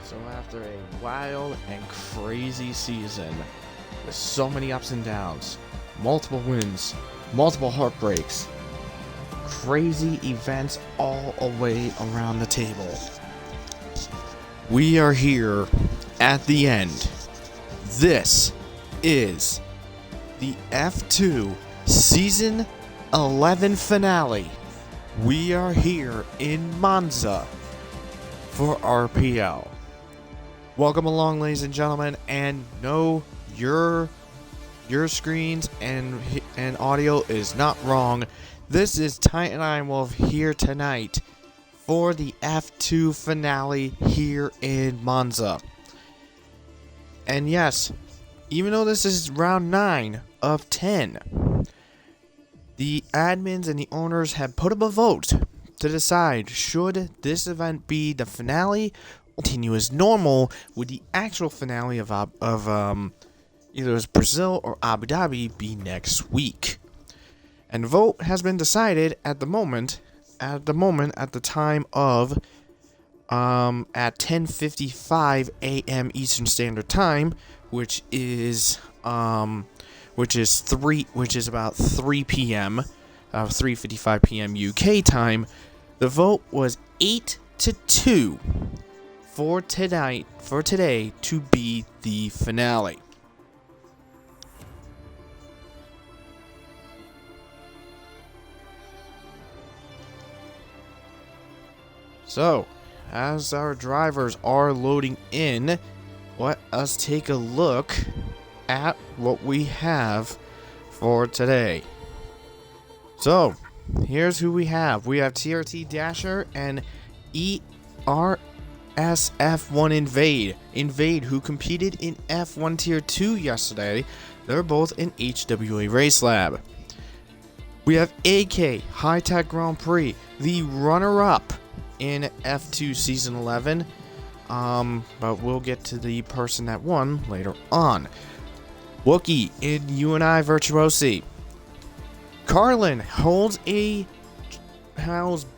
So after a wild and crazy season, with so many ups and downs, multiple wins, multiple heartbreaks, crazy events all away around the table, we are here at the end. This is the F2 Season 11 finale. We are here in Monza for RPL. Welcome along, ladies and gentlemen, and no, your screens and audio is not wrong. This is Titan Ironwolf here tonight for the F2 finale here in Monza. And yes, even though this is round 9 of 10, the admins and the owners have put up a vote to decide should this event be the finale or continue as normal, with the actual finale of either Brazil or Abu Dhabi be next week. And the vote has been decided at the time of at 10:55 a.m. Eastern Standard Time, which is about 3 p.m. 3:55 p.m. UK time. The vote was 8-2 for today to be the finale. So, as our drivers are loading in, let us take a look at what we have for today. So, here's who we have. We have TRT Dasher and ERSF1 Invade, who competed in F1 Tier 2 yesterday. They're both in HWA Race Lab. We have AK High Tech Grand Prix, the runner-up in F2 Season 11. But we'll get to the person that won later on. Wookie in UNI Virtuosi. Carlin holds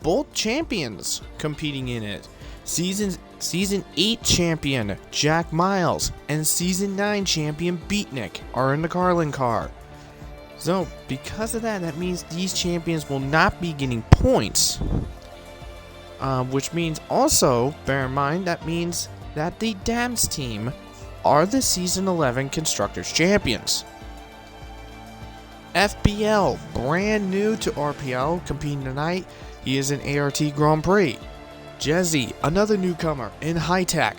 both champions competing in it. Season 8 champion Jack Miles and Season 9 champion Beatnik are in the Carlin car. So, because of that, that means these champions will not be getting points. Which means also, bear in mind, that means that the Dams team are the Season 11 Constructors Champions. FPL, brand new to RPL, competing tonight. He is in ART Grand Prix. Jezzy, another newcomer in High Tech.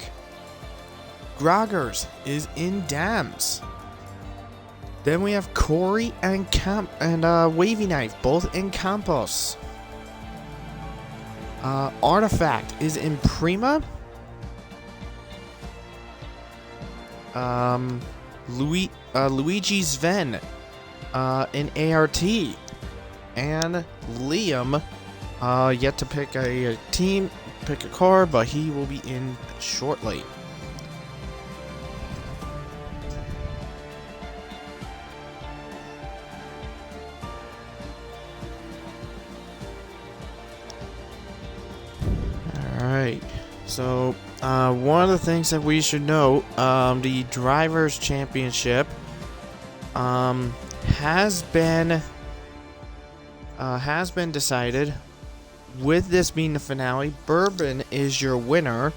Groggers is in Dams. Then we have Corey and Wavy Knife, both in Campos. Artifact is in Prima. Luigi Sven in ART. And Liam yet to pick a car, but he will be in shortly. Alright, so one of the things that we should know, the Drivers' Championship has been decided. With this being the finale, Bourbon is your winner.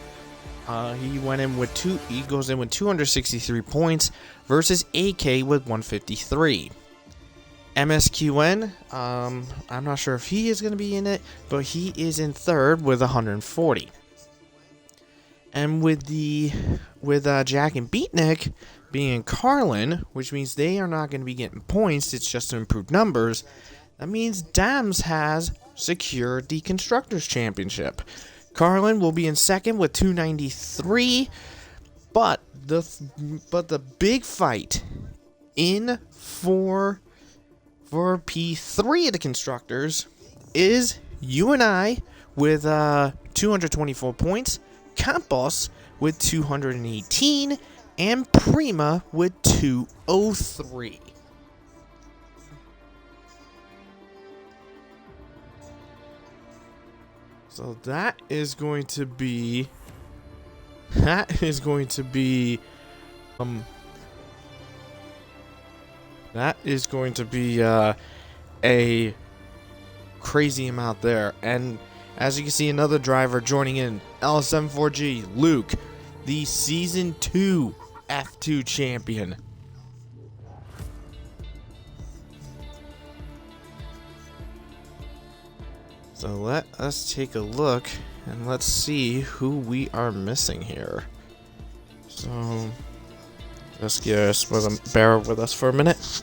He goes in with 263 points versus AK with 153. MSQN, I'm not sure if he is going to be in it, but he is in third with 140. And with Jack and Beatnik being Carlin, which means they are not going to be getting points, it's just to improve numbers, that means Dams has secured the Constructors Championship. Carlin will be in second with 293, but the big fight in for P3 of the Constructors is UNI with 224 points, Campos with 218, and Prima with 203. So that is going to be That is going to be a crazy amount there. And as you can see, another driver joining in, LS74G, Luke, the Season 2 F2 champion. So let us take a look and let's see who we are missing here. So just bear with us for a minute.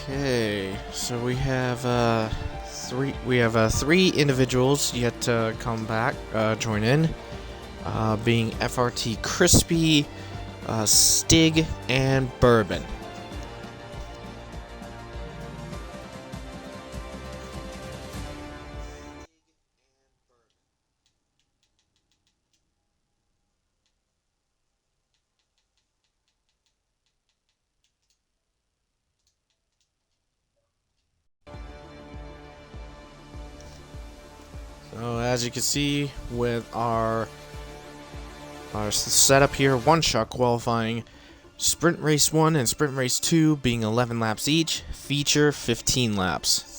Okay, so we have three individuals yet to come back, join in, being FRT Crispy, Stig, and Bourbon. So as you can see with our setup here, one-shot qualifying, Sprint Race 1 and Sprint Race 2 being 11 laps each, feature 15 laps.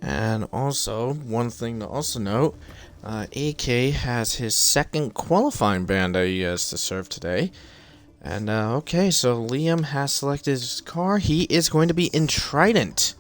And also, one thing to also note, AK has his second qualifying ban that he has to serve today. And, okay, so Liam has selected his car. He is going to be in Trident.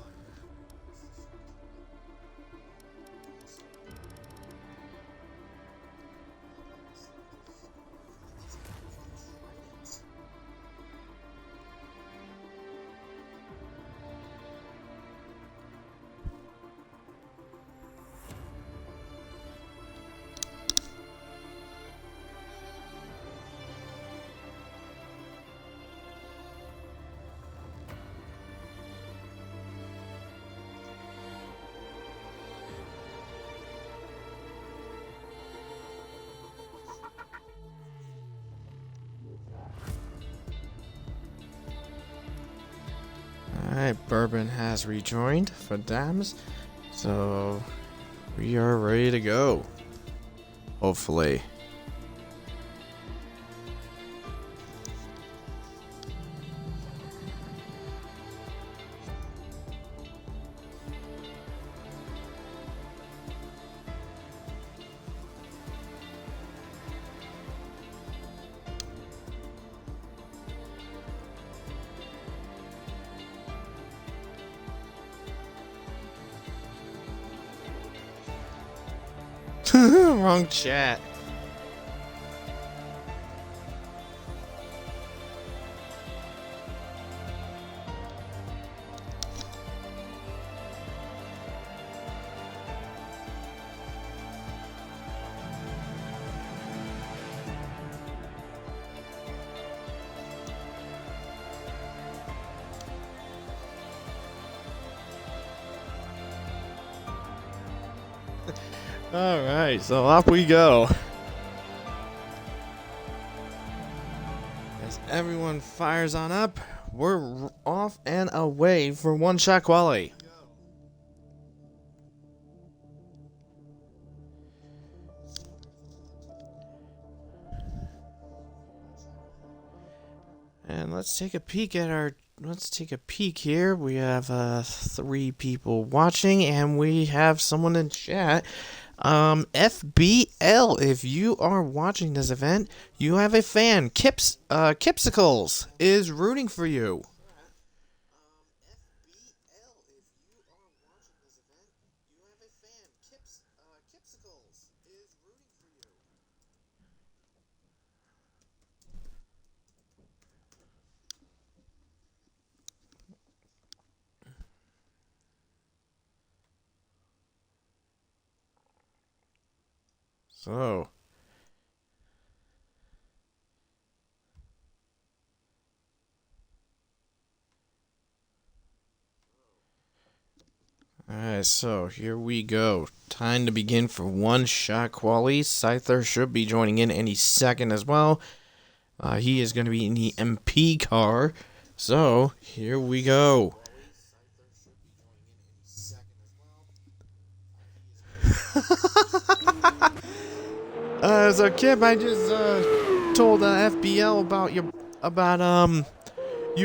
Alright, Bourbon has rejoined for Dams, so we are ready to go. Hopefully. Wrong chat. Alright, so off we go. As everyone fires on up, we're off and away for one-shot quali. And let's take a peek here. We have 3 people watching, and we have someone in chat. FBL, if you are watching this event, you have a fan. Kipsicles is rooting for you. So, alright, so here we go. Time to begin for one-shot quali. Scyther should be joining in any second as well. He is going to be in the MP car. So, here we go. So Kip, I just told FBL about you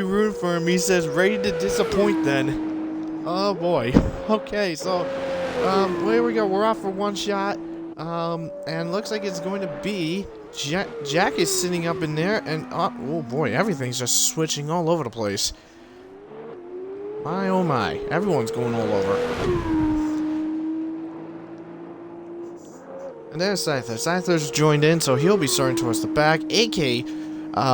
root for him. He says ready to disappoint then. Oh boy. Okay, so here we go. We're off for one shot. And looks like it's going to be Jack is sitting up in there, and oh boy, everything's just switching all over the place. My oh my, everyone's going all over. And there's Scyther. Scyther's joined in, so he'll be starting towards the back. AK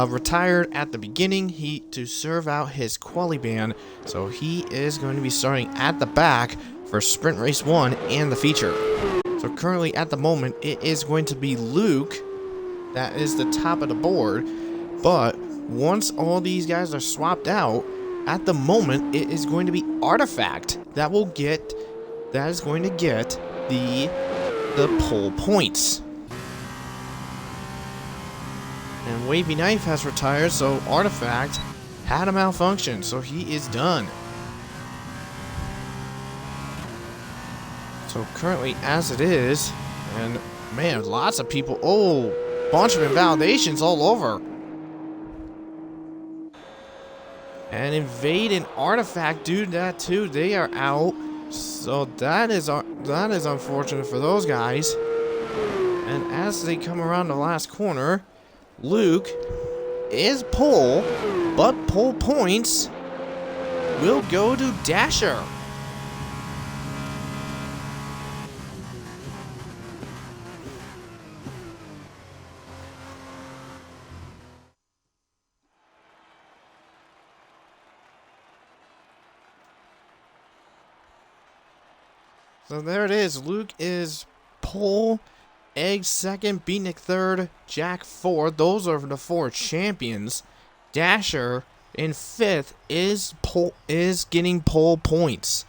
retired at the beginning to serve out his quali ban, so he is going to be starting at the back for Sprint Race 1 and the feature. So currently at the moment it is going to be Luke that is the top of the board, but once all these guys are swapped out, at the moment it is going to be Artifact that is going to get the pole points. And Wavy Knife has retired, so Artifact had a malfunction, so he is done. So currently as it is, and man, lots of people, bunch of invalidations all over. And Invade and Artifact do that too, they are out. So that is unfortunate for those guys. And as they come around the last corner, Luke is pole, but pole points will go to Dasher. So there it is. Luke is pole, Egg second, Beatnik third, Jack fourth. Those are the 4 champions. Dasher in 5th is getting pole points.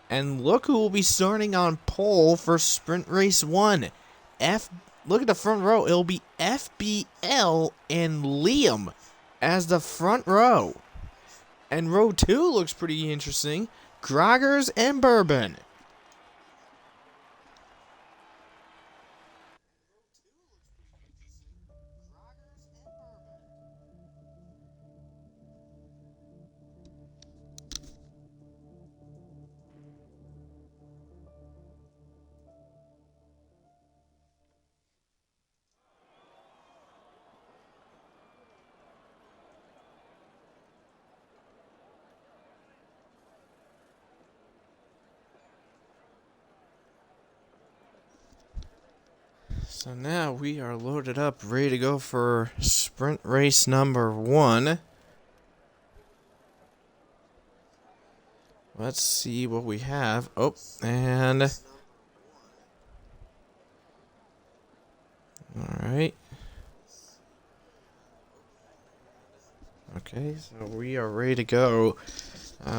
And look who will be starting on pole for Sprint Race 1. Look at the front row. It'll be FBL and Liam as the front row. And row 2 looks pretty interesting. Groggers and Bourbon. So now we are loaded up, ready to go for sprint race number 1. Let's see what we have. Oh, and... Alright. Okay, so we are ready to go.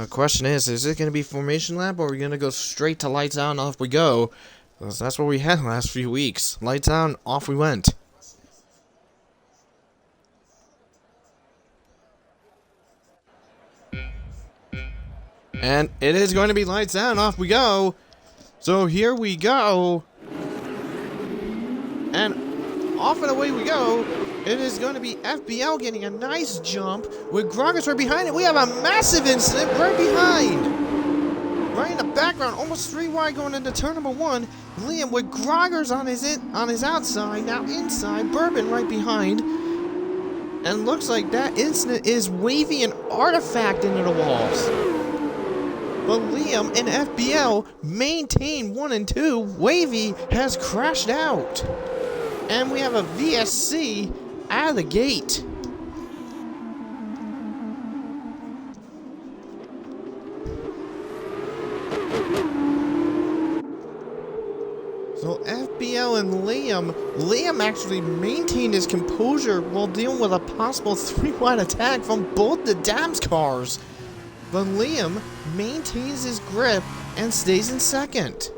Question is it going to be formation lap, or are we going to go straight to lights out and off we go? That's what we had the last few weeks. Lights on, off we went. And it is going to be lights out, off we go. So here we go. And off and away we go. It is going to be FPL getting a nice jump with Groggers right behind it. We have a massive incident right behind. Right in the background, almost 3 wide going into turn number 1. Liam with Groggers on his outside, now inside. Bourbon right behind. And looks like that incident is waving an artifact into the walls. But Liam and FPL maintain 1 and 2. Wavy has crashed out. And we have a VSC out of the gate. So FPL and Liam actually maintained his composure while dealing with a possible 3-wide attack from both the Dams cars. But Liam maintains his grip and stays in second.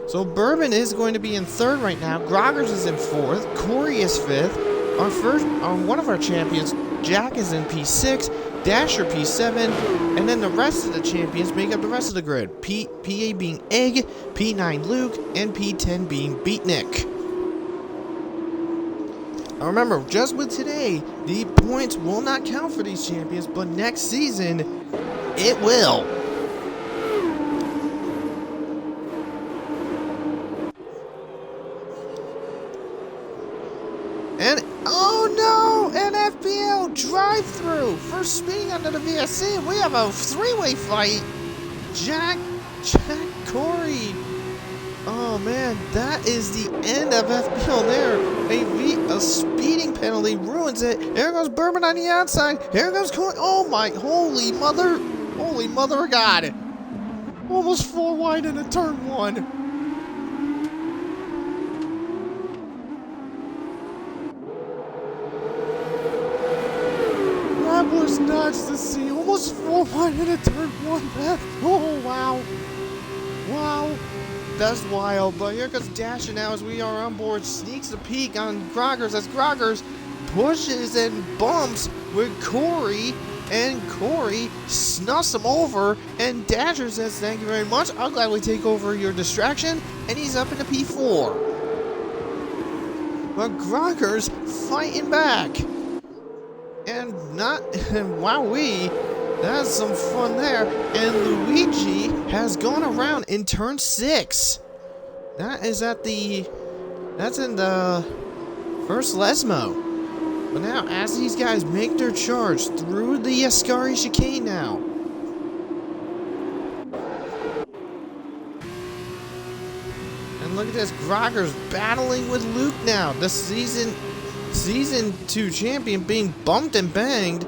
So Bourbon is going to be in third right now. Groggers is in fourth. Corey is fifth. One of our champions, Jack, is in P6. Dasher P7. And then the rest of the champions make up the rest of the grid. PA being Egg, P9 Luke, and P10 being Beatnik. Now remember, just with today, the points will not count for these champions, but next season, it will. And, oh no! An FPL drive-through for speeding under the VSC. We have a 3-way fight. Jack, Corey. Oh man, that is the end of FPL there. A speeding penalty ruins it. Here goes Bourbon on the outside. Here goes Corey. Oh my, holy mother of God. Almost 4 wide into turn 1. That was nuts to see. Almost 4 wide into turn 1. Oh wow. Wow. That's wild, but here comes Dasher now as we are on board. Sneaks a peek on Groggers as Groggers pushes and bumps with Corey. And Corey snuffs him over. And Dasher says, thank you very much. I'll gladly take over your distraction. And he's up into P4. But Groggers fighting back. And wowee. That's some fun there. And Luigi has gone around in turn 6. That's in the first Lesmo. But now, as these guys make their charge through the Ascari chicane now. And look at this, Groggers battling with Luke now. The season 2 champion being bumped and banged.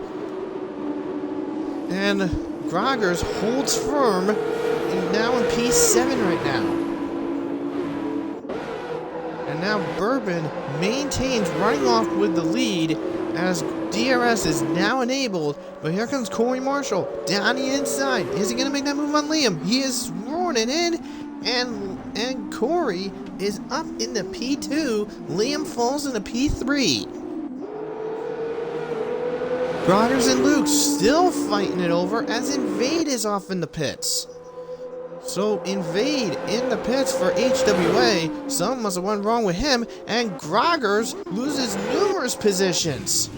And Groggers holds firm, and now in P7 right now. And now Bourbon maintains running off with the lead as DRS is now enabled. But here comes Corey Marshall down the inside. Is he going to make that move on Liam? He is roaring it in, and Corey is up in the P2. Liam falls into P3. Groggers and Luke still fighting it over as Invade is off in the pits. So Invade in the pits for HWA. Something must have went wrong with him, and Groggers loses numerous positions.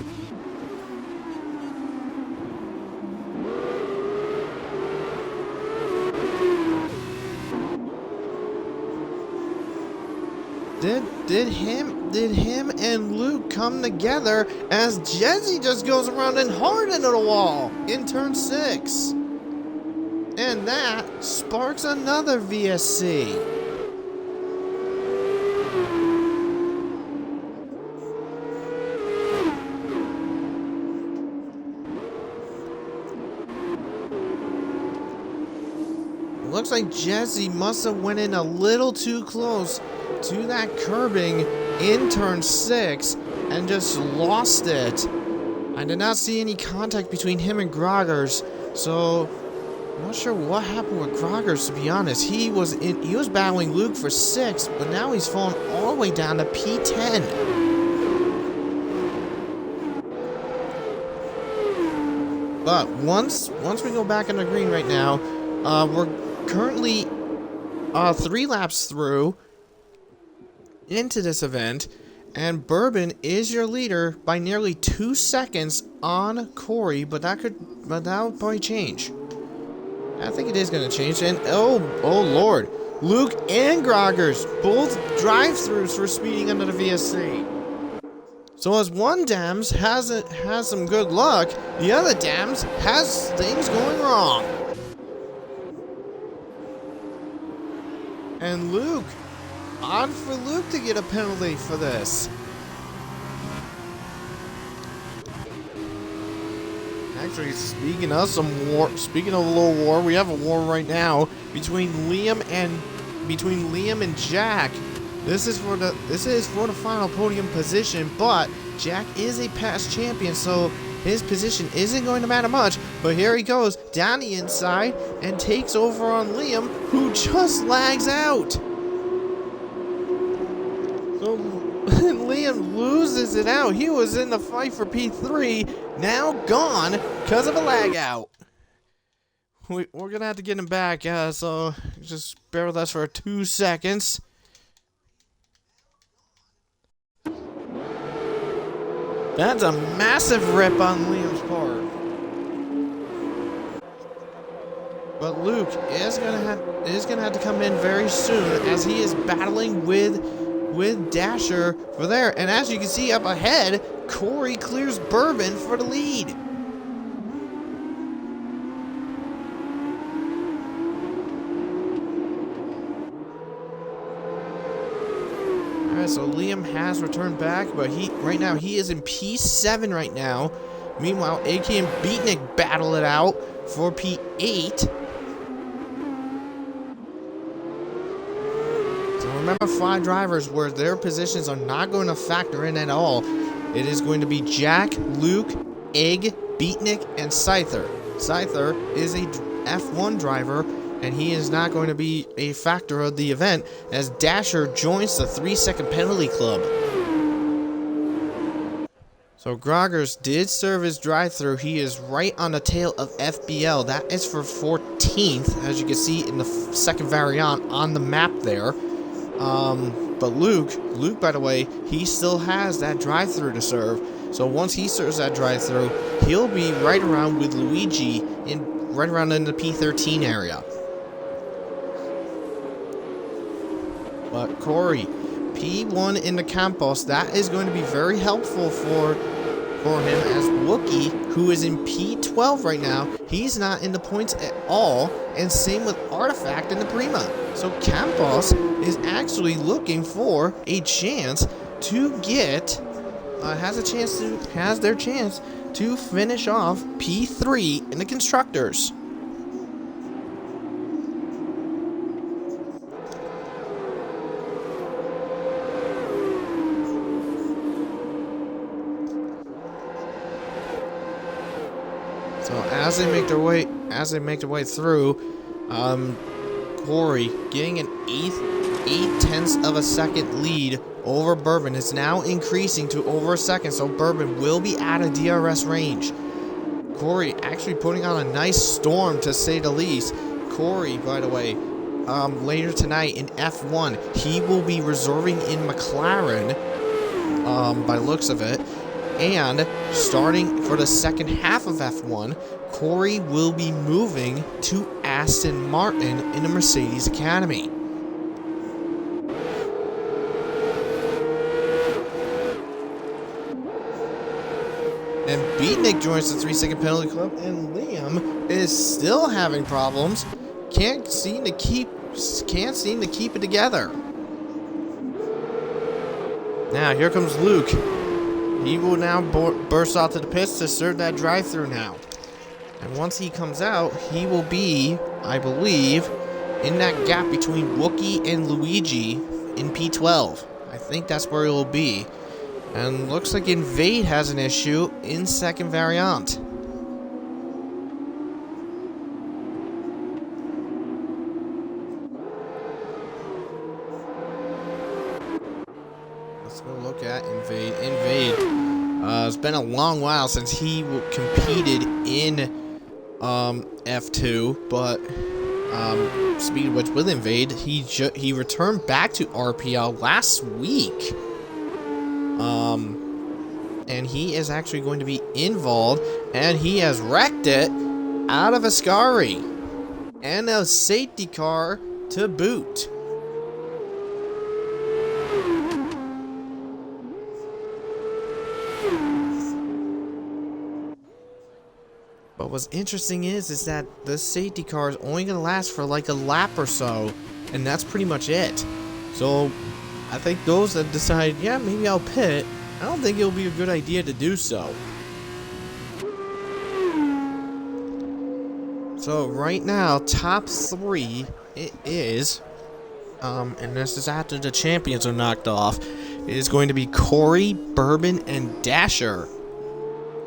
Did him and Luke come together as Jesse just goes around and hard into the wall in turn 6. And that sparks another VSC. Looks like Jesse must have went in a little too close to that curbing in turn 6 and just lost it. I did not see any contact between him and Groggers, so I'm not sure what happened with Groggers, to be honest. He was battling Luke for 6th, but now he's fallen all the way down to P10. But once we go back on the green right now, we're currently 3 laps through into this event, and Bourbon is your leader by nearly 2 seconds on Corey, but that'll probably change. I think it is going to change, and oh lord, Luke and Groggers, both drive-thrus for speeding under the VSC. So as one Dams has some good luck, the other Dams has things going wrong. And Luke, odd for Luke to get a penalty for this. Actually, speaking of a little war, we have a war right now between Liam and Jack. This is for the final podium position, but Jack is a past champion, so his position isn't going to matter much. But here he goes down the inside and takes over on Liam, who just lags out. So Liam loses it out. He was in the fight for P3, now gone because of a lag out. We're gonna have to get him back, so just bear with us for 2 seconds. That's a massive rip on Liam's part. But Luke is gonna have to come in very soon, as he is battling with Dasher for there. And as you can see up ahead, Corey clears Bourbon for the lead. Alright, so Liam has returned back, but right now he is in P7 right now. Meanwhile, AK and Beatnik battle it out for P8. So remember, 5 drivers where their positions are not going to factor in at all. It is going to be Jack, Luke, Egg, Beatnik, and Scyther. Scyther is a F1 driver, and he is not going to be a factor of the event, as Dasher joins the 3-second penalty club. So Groggers did serve his drive-through. He is right on the tail of FBL. That is for 14th, as you can see in the second variant on the map there. But Luke, by the way, he still has that drive-through to serve. So once he serves that drive-through, he'll be right around with Luigi, right around in the P13 area. But Corey, P1 in the Campos, that is going to be very helpful for him, as Wookie, who is in P12 right now, he's not in the points at all, and same with Artifact in the Prima. So Campos is actually looking for a chance to get, has their chance to finish off P3 in the Constructors. So as they make their way through, Corey getting an 8/10 of a second lead over Bourbon. It's now increasing to over a second, so Bourbon will be out of DRS range. Corey actually putting on a nice storm, to say the least. Corey, by the way, later tonight in F1, he will be reserving in McLaren, by looks of it. And starting for the second half of F1, Corey will be moving to Aston Martin in the Mercedes Academy. And Beatnik joins the 3-second penalty club, and Liam is still having problems. Can't seem to keep it together. Now here comes Luke. He will now burst out to the pits to serve that drive-through now. And once he comes out, he will be, I believe, in that gap between Wookie and Luigi in P12. I think that's where he will be. And looks like Invade has an issue in second variant. let's go look at Invade. It's been a long while since he competed in F2, but speaking of which, with Invade, he returned back to RPL last week. And he is actually going to be involved, and he has wrecked it out of Ascari and a safety car to boot. But what's interesting is that the safety car is only going to last for like a lap or so, and that's pretty much it. So I think those that decide, yeah, maybe I'll pit, I don't think it'll be a good idea to do so. So right now, top 3 it is, and this is after the champions are knocked off. It is going to be Corey, Bourbon, and Dasher.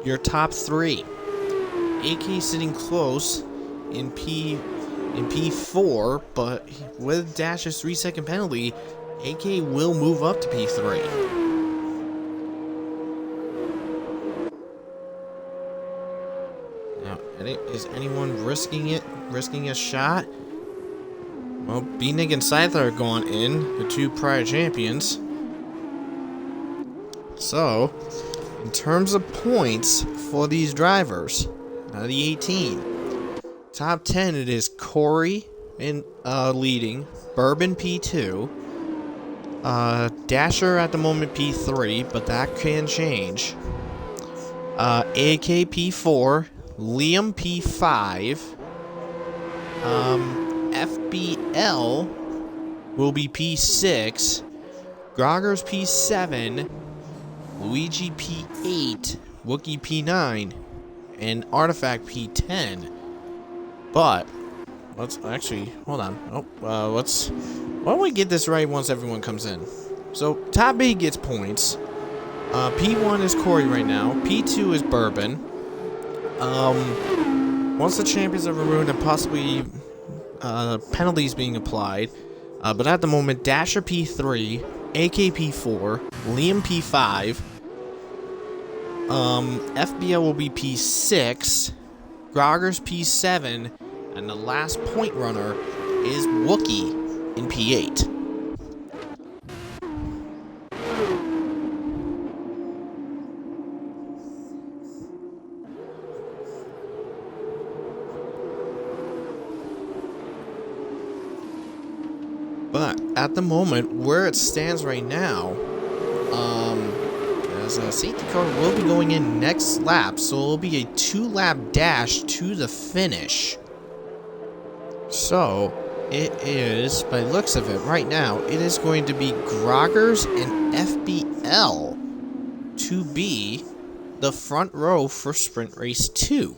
Your top 3. AK sitting close in P4, but with Dasher's 3-second penalty, AK will move up to P3. Now, is anyone risking a shot? Well, B-Nig and Scyther are gone in, the 2 prior champions. So, in terms of points for these drivers, out of the 18, top 10 it is Corey in leading, Bourbon P2, Dasher at the moment P3, but that can change. AK P4, Liam P5, FBL will be P6, Groggers P7, Luigi P8, Wookie P9, and Artifact P10. But let's actually hold on. Why don't we get this right once everyone comes in? So top 8 gets points. P1 is Corey right now. P2 is Bourbon. Once the champions are removed and possibly penalties being applied, but at the moment Dasher P3, AK P4, Liam P5. FBL will be P6, Groggers P7, and the last point runner is Wookie in P8. But at the moment, where it stands right now, as a safety car will be going in next lap, so it'll be a 2-lap dash to the finish. So it is, by the looks of it, right now, it is going to be Groggers and FBL to be the front row for Sprint Race 2.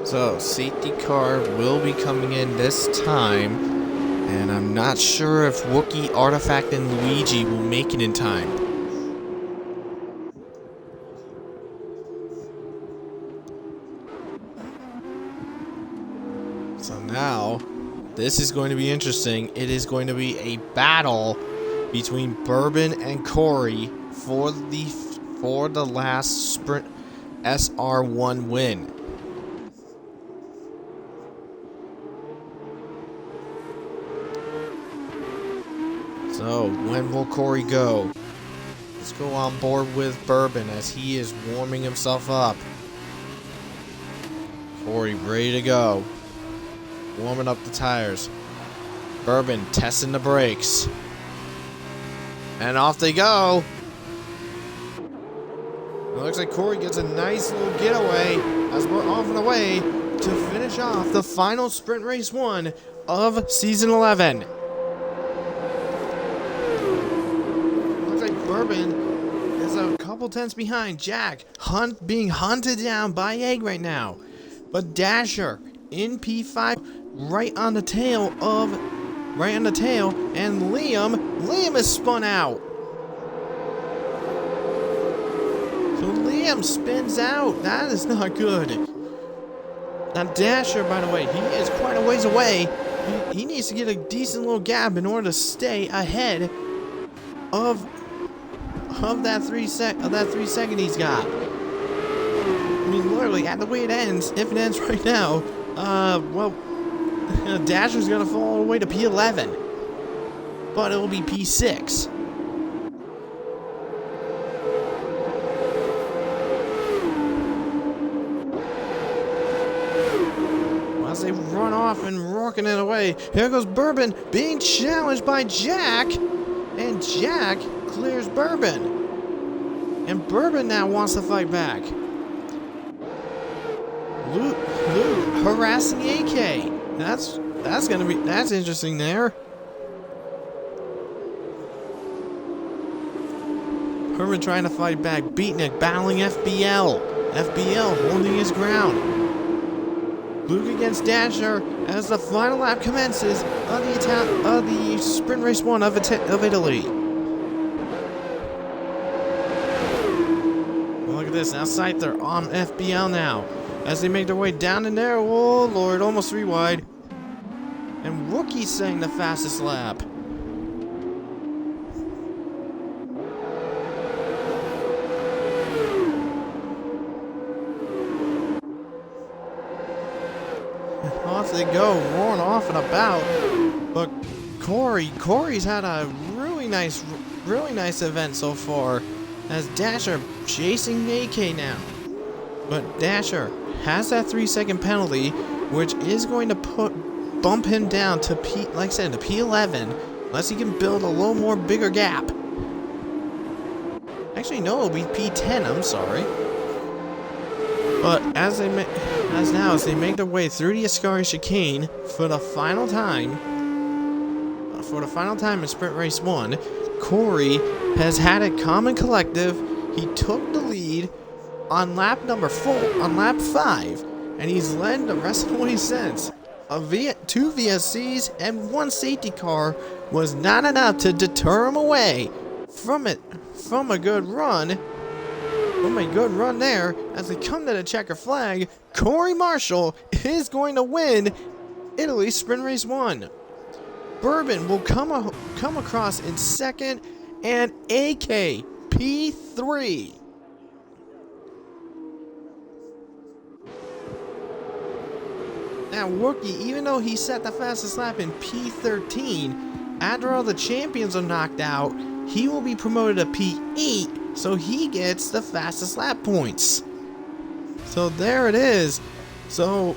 So, safety car will be coming in this time, and I'm not sure if Wookie, Artifact, and Luigi will make it in time. So now, this is going to be interesting. It is going to be a battle between Bourbon and Corey for the last Sprint SR1 win. So, when will Corey go? Let's go on board with Bourbon as he is warming himself up. Corey ready to go. Warming up the tires. Bourbon testing the brakes. And off they go. It looks like Corey gets a nice little getaway as we're off and away to finish off the final sprint race 1 of season 11. Looks like Bourbon is a couple tenths behind Jack, being hunted down by Egg right now. But Dasher in P5 right on the tail, and Liam is spun out. So Liam spins out. That is not good. Now Dasher, by the way, he is quite a ways away. He needs to get a decent little gap in order to stay ahead of that 3 second he's got. I mean, literally, at the way it ends, if it ends right now, well, Dasher's gonna fall all the way to P11, but it will be P6. As they run off and rocking it away, here goes Bourbon being challenged by Jack, and Jack clears Bourbon, and Bourbon now wants to fight back. Luke harassing AK. That's interesting there. Herman trying to fight back. Beatnik battling FBL. FBL holding his ground. Luke against Dasher as the final lap commences of the sprint race 1 of Italy. Look at this. Now Scyther on FBL now. As they make their way down in there, oh lord, almost 3 wide. And Rookie's saying the fastest lap. And off they go, roaring off and about. But Corey's had a really nice event so far. As Dasher chasing AK now. But Dasher has that 3 second penalty, which is going to bump him down to P11, unless he can build a little more bigger gap. Actually, no, it'll be P10. I'm sorry. But as they make their way through the Ascari chicane for the final time in Sprint Race 1, Corey has had it calm and collective. He took the lead on lap 5, and he's led the rest of the way since. 2 VSCs and 1 safety car was not enough to deter him away from a good run there. As they come to the checker flag, Corey Marshall is going to win Italy Sprint Race 1. Bourbon will come across in second, and AK P3. Now, Rookie, even though he set the fastest lap in P13, after all the champions are knocked out, he will be promoted to P8, so he gets the fastest lap points. So there it is. So,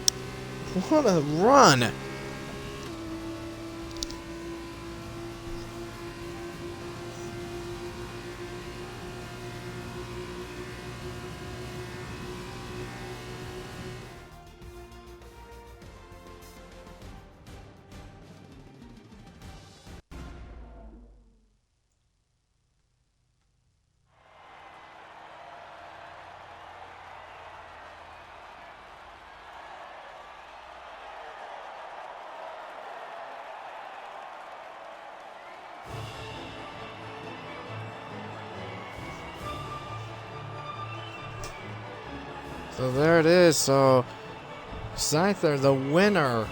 what a run. So there it is. So Scyther, the winner.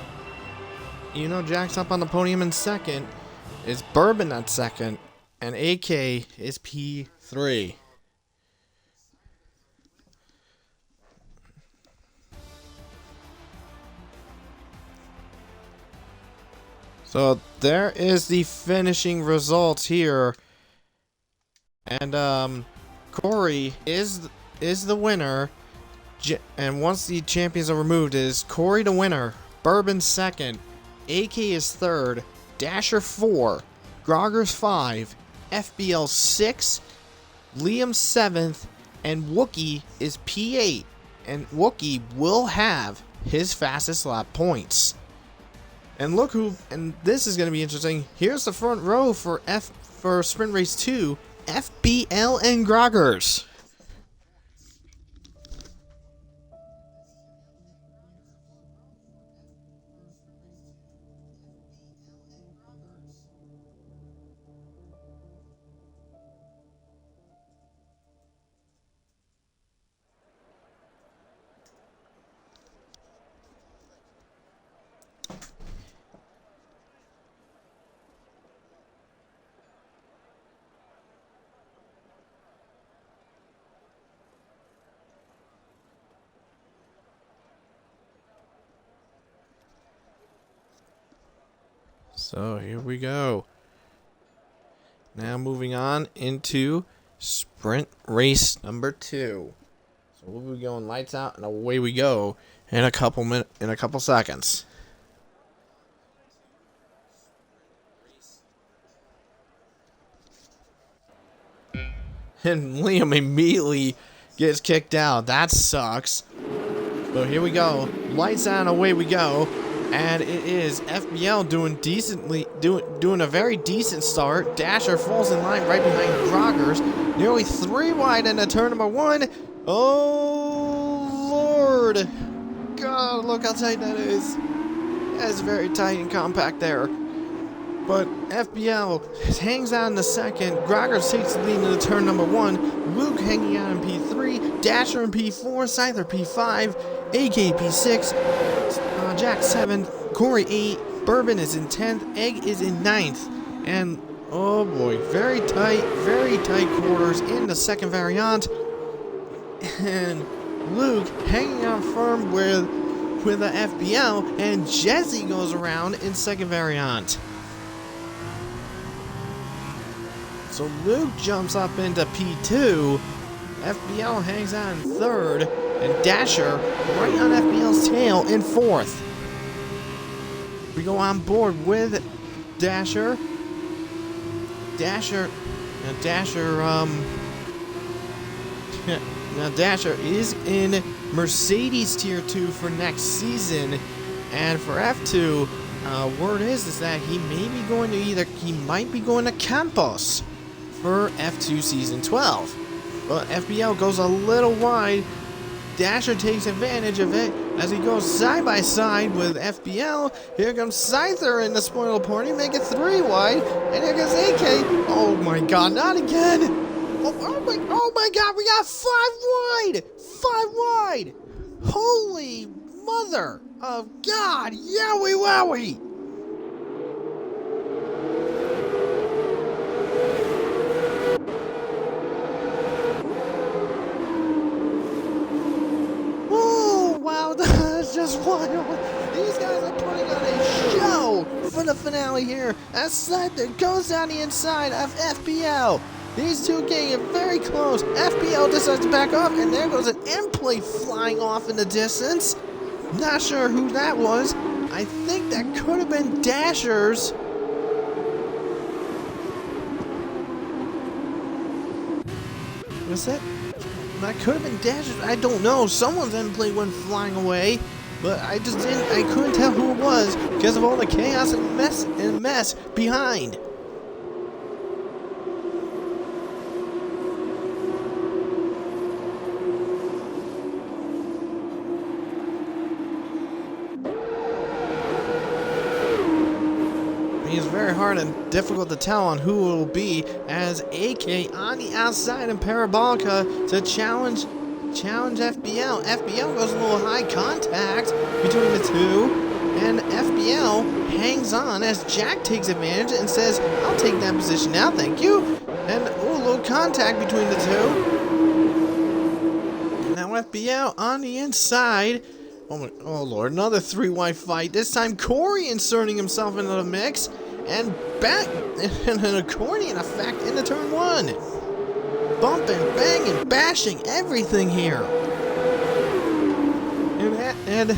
You know, Jack's up on the podium in second. It's Bourbon at second, and AK is P3. So there is the finishing results here, and Corey is the winner. And once the champions are removed, it is Corey the winner, Bourbon second, AK is third, Dasher 4, Groggers 5, FBL 6, Liam 7th, and Wookie is P8. And Wookie will have his fastest lap points. And look who, and this is going to be interesting. Here's the front row for Sprint Race 2, FBL and Groggers. So here we go. Now moving on into sprint race number 2. So we'll be going lights out and away we go in a couple seconds. And Liam immediately gets kicked out. That sucks. So here we go. Lights out and away we go. And it is FBL doing a very decent start. Dasher falls in line right behind Groggers. Nearly 3 wide into turn number 1. Oh, Lord. God, look how tight that is. That's very tight and compact there. But FBL hangs out in the second. Groggers takes the lead into turn number 1. Luke hanging out in P3. Dasher in P4. Scyther P5. AK P6. Jack 7th, Corey 8, Bourbon is in 10th, Egg is in 9th, and oh boy, very tight quarters in the second variant, and Luke hanging out firm with the FBL, and Jesse goes around in second variant. So Luke jumps up into P2, FBL hangs out in third, and Dasher right on FBL's tail in 4th. We go on board with Dasher. Dasher is in Mercedes Tier 2 for next season, and for F2, word is that he might be going to Campos for F2 Season 12. But FBL goes a little wide. Dasher takes advantage of it as he goes side by side with FBL. Here comes Scyther in the spoiler party, make it 3 wide, and here goes AK. Oh my god, not again! Oh my god, we got 5 wide! 5 wide! Holy mother of God! Yowie wowie! Just wild. These guys are putting on a show for the finale here as Scyther goes down the inside of FBL. These two getting very close. FBL decides to back off, and there goes an end plate flying off in the distance. Not sure who that was. I think that could have been Dasher's. Was that? That could have been Dasher's. I don't know. Someone's end plate went flying away. But I couldn't tell who it was because of all the chaos and mess behind. It's very hard and difficult to tell on who it will be as AK on the outside in Parabolica to challenge FBL. FBL goes a little high contact between the two, and FBL hangs on as Jack takes advantage and says, I'll take that position now, thank you. And a little contact between the two. And now FBL on the inside. Oh lord, another 3-wide fight. This time Corey inserting himself into the mix, and back and an accordion effect into turn 1. Bumping, banging, bashing everything here. And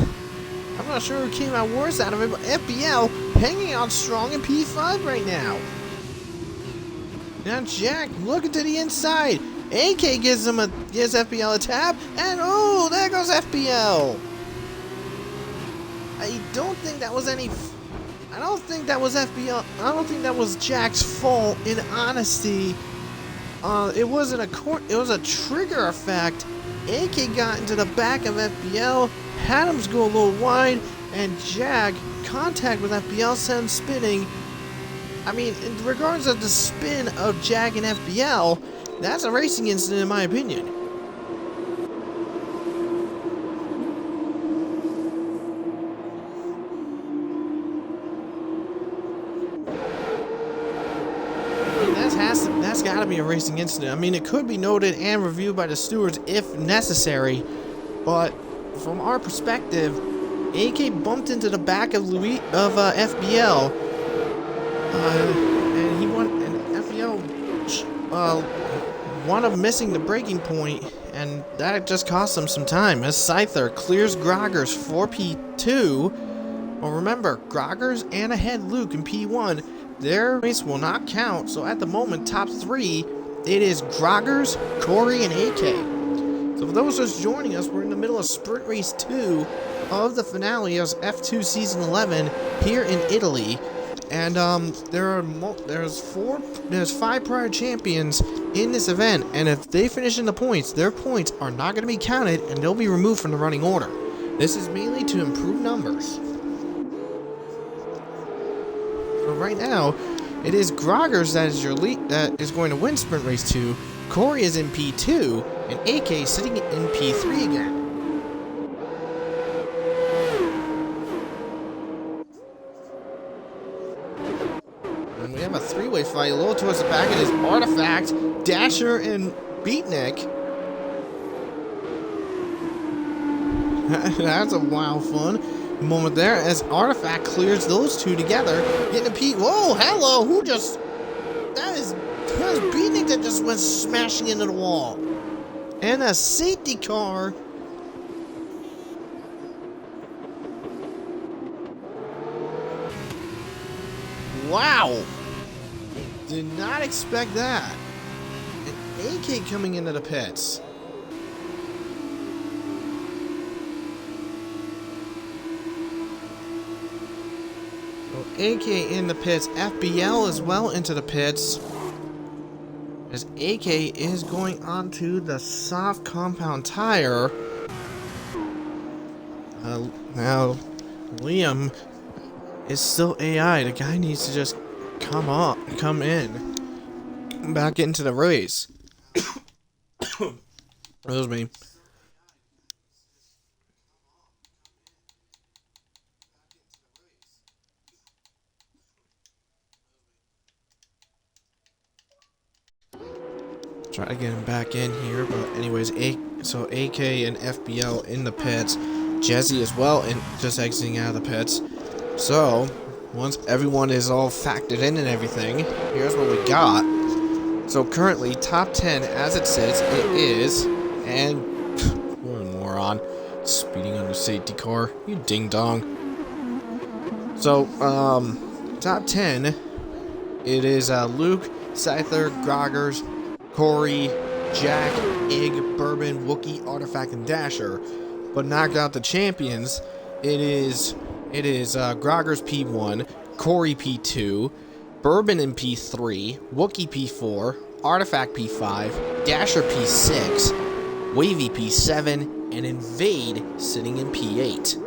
I'm not sure who came out worse out of it, but FPL hanging on strong in P5 right now. Now Jack looking to the inside. AK gives FPL a tap, and oh, there goes FPL. I don't think that was FPL. I don't think that was Jack's fault. In honesty, it wasn't it was a trigger effect. AK got into the back of FPL, had him go a little wide, and Jack contact with FPL sent him spinning. I mean, in regards of the spin of Jack and FPL, that's a racing incident in my opinion. That's got to be a racing incident. I mean, it could be noted and reviewed by the stewards if necessary, but from our perspective, AK bumped into the back of FBL, and he won. And FBL wound up missing the breaking point, and that just cost him some time. As Scyther clears Groggers for P2. Well, remember, Groggers and ahead Luke in P1. Their race will not count, so at the moment, top 3, it is Groggers, Corey, and AK. So for those just joining us, we're in the middle of Sprint Race 2 of the finale of F2 Season 11 here in Italy. And there's 5 prior champions in this event, and if they finish in the points, their points are not going to be counted, and they'll be removed from the running order. This is mainly to improve numbers. So right now, it is Groggers that is your lead, that is going to win Sprint Race 2. Corey is in P2, and AK sitting in P3 again. And we have a 3-way fight a little towards the back. It is Artifact, Dasher, and Beatnik. That's a wild fun moment there as Artifact clears those two together, getting a Pete. Whoa, hello, who just... That is Beatnik that just went smashing into the wall. And a safety car. Wow. Did not expect that. An AK coming into the pits. AK in the pits, FBL as well into the pits, as AK is going onto the soft compound tire. Now Liam is still AI. The guy needs to just come back into the race. Excuse me. Try to get him back in here, but anyways, so AK and FBL in the pits, Jesse as well, and just exiting out of the pits. So once everyone is all factored in and everything, here's what we got. So currently, top 10 as it sits, it is, and what a moron, speeding under safety car, you ding dong. So top 10, it is Luke, Scyther, Groggers, Corey, Jack, Ig, Bourbon, Wookie, Artifact, and Dasher. But knocked out the champions, it is Groggers P1, Corey P2, Bourbon in P3, Wookie P4, Artifact P5, Dasher P6, Wavy P7, and Invade sitting in P8.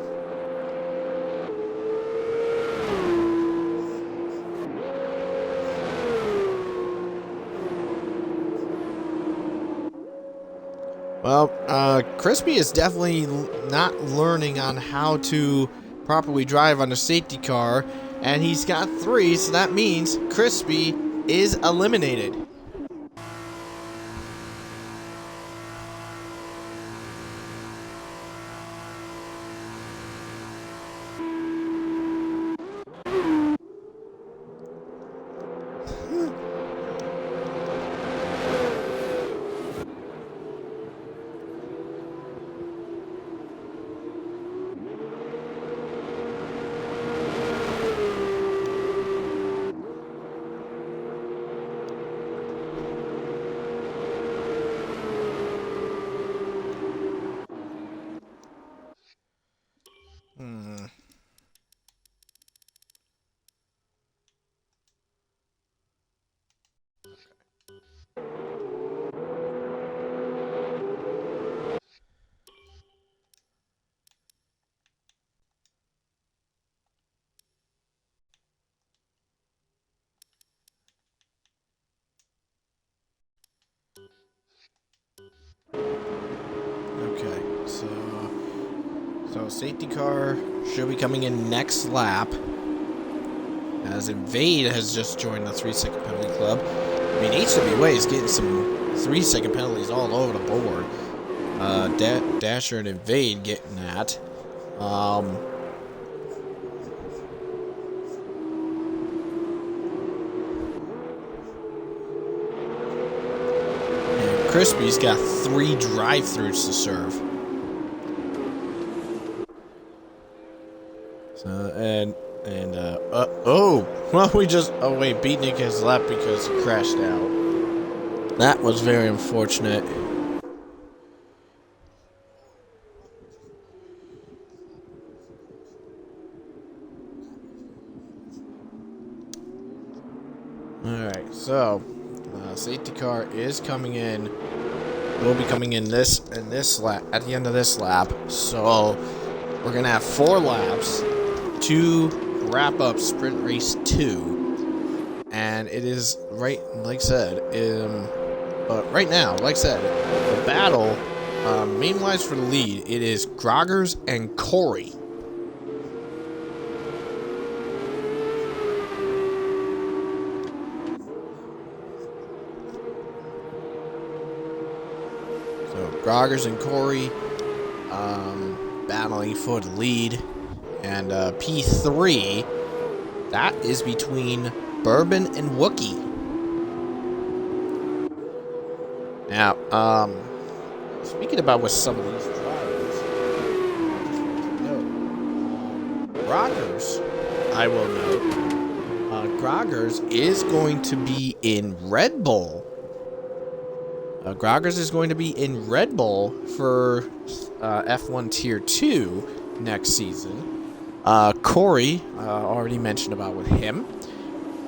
Well, Crispy is definitely not learning on how to properly drive on a safety car, and he's got 3, so that means Crispy is eliminated. So safety car should be coming in next lap. As Invade has just joined the 3-second penalty club. I mean, HWA is getting some 3-second penalties all over the board. Dasher and Invade getting that. And Crispy's got 3 drive-thrus to serve. So, well, wait, Beatnik has left because he crashed out. That was very unfortunate. Alright, so, safety car is coming in. Will be coming in this lap, at the end of this lap. So, we're gonna have 4 laps to wrap up sprint race 2, and it is right now, like I said, the battle, main wise for the lead, it is Groggers and Corey. So Groggers and Corey, battling for the lead. And P3, that is between Bourbon and Wookie. Now, speaking about with some of these drivers, Groggers, I will note, Groggers is going to be in Red Bull. Groggers is going to be in Red Bull for F1 Tier 2 next season. Corey, already mentioned about with him.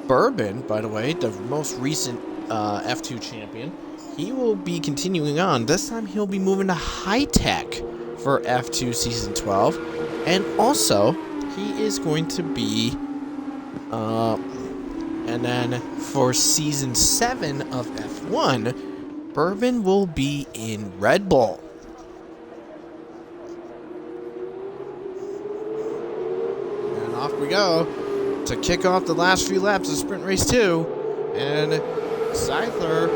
Bourbon, by the way, the most recent F2 champion, he will be continuing on. This time he'll be moving to High Tech for F2 Season 12. And also, he is going to be... and then for Season 7 of F1, Bourbon will be in Red Bull. Off we go to kick off the last few laps of Sprint Race 2. And Scyther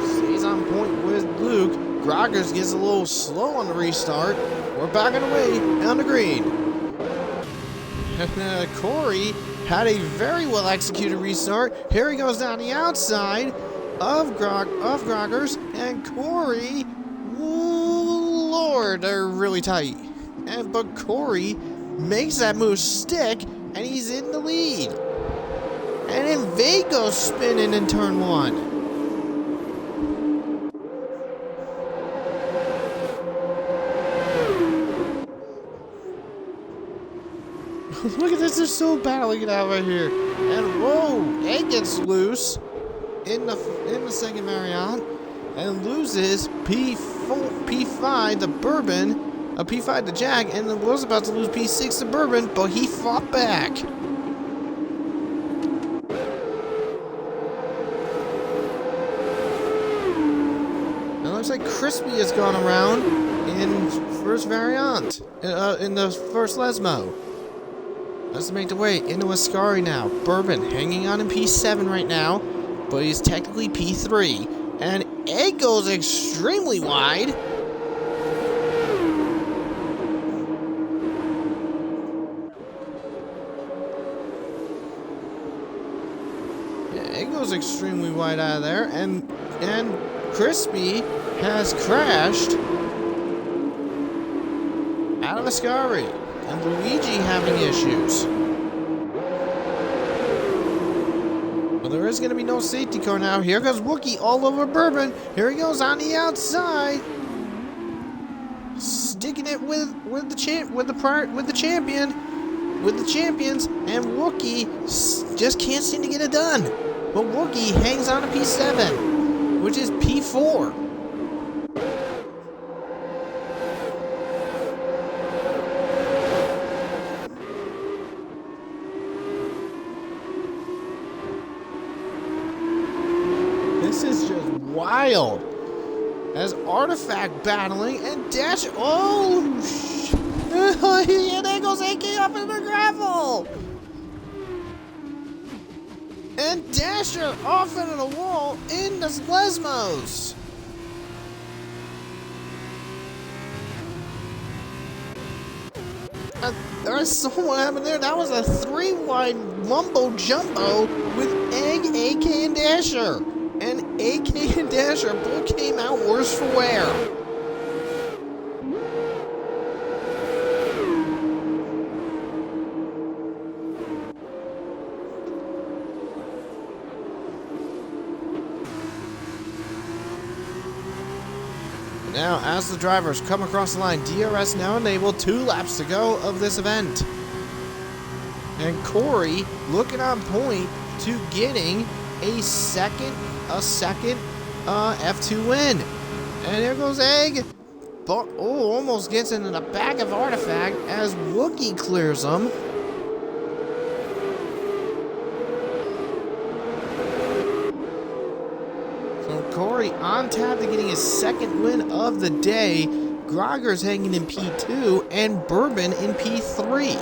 stays on point with Luke. Groggers gets a little slow on the restart. We're backing away on the green. And Corey had a very well executed restart. Here he goes down the outside of Groggers. And Corey, ooh, Lord, they're really tight. But Corey makes that move stick, and he's in the lead. And Invade goes spinning in turn 1. Look at this, they're still battling it out right here. And whoa, Egg gets loose in the second Marriott and loses P5 to Bourbon. P5 to Jag, and was about to lose P6 to Bourbon, but he fought back. It looks like Crispy has gone around in first variant, in the first Lesmo. Let's make the way into Ascari now. Bourbon hanging on in P7 right now, but he's technically P3. And Egg goes extremely wide. It goes extremely wide out of there, and Crispy has crashed out of Ascari, and Luigi having issues. Well, there is going to be no safety car now. Here goes Wookie all over Bourbon. Here he goes on the outside, sticking it with the champions, and Wookie just can't seem to get it done. But Wookie hangs on to P7, which is P4. This is just wild. As Artifact battling and Dash. Oh, And there goes AK up in the gravel. And Dasher off into the wall in the Lesmos. I saw what happened there. That was a 3-wide mumbo jumbo with Egg, AK, and Dasher. And AK and Dasher both came out worse for wear. Now, as the drivers come across the line, DRS now enabled, 2 laps to go of this event. And Corey looking on point to getting a second F2 win. And there goes Egg. But, almost gets into the back of Artifact as Wookie clears him. Corey on tap to getting his second win of the day. Grogger's hanging in P2 and Bourbon in P3.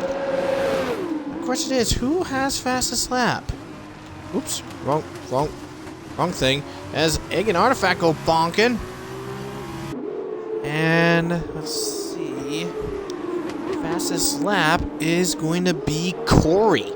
The question is, who has fastest lap? Oops, wrong thing. As Egg and Artifact go bonking. And let's see. Fastest lap is going to be Corey.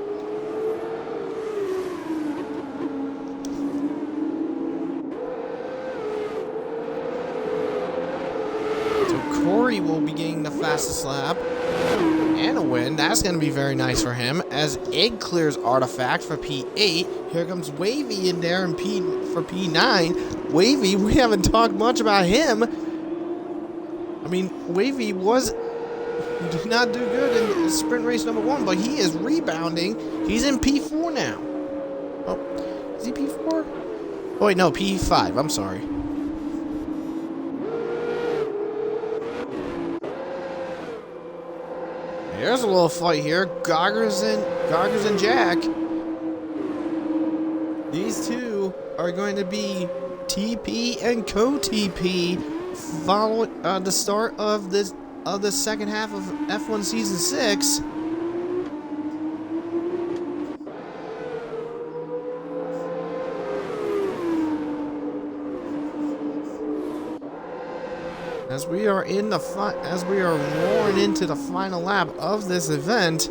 Corey will be getting the fastest lap and a win. That's going to be very nice for him as Egg clears Artifact for P8. Here comes Wavy in there and for P9. Wavy, we haven't talked much about him. I mean, Wavy did not do good in sprint race number 1, but he is rebounding. He's in P4 now. Oh, is he P4? Oh, wait, no, P5. I'm sorry. There's a little fight here. Goggers and Jack. These two are going to be TP and co-TP following the start of the second half of F1 Season 6. As we are roaring into the final lap of this event,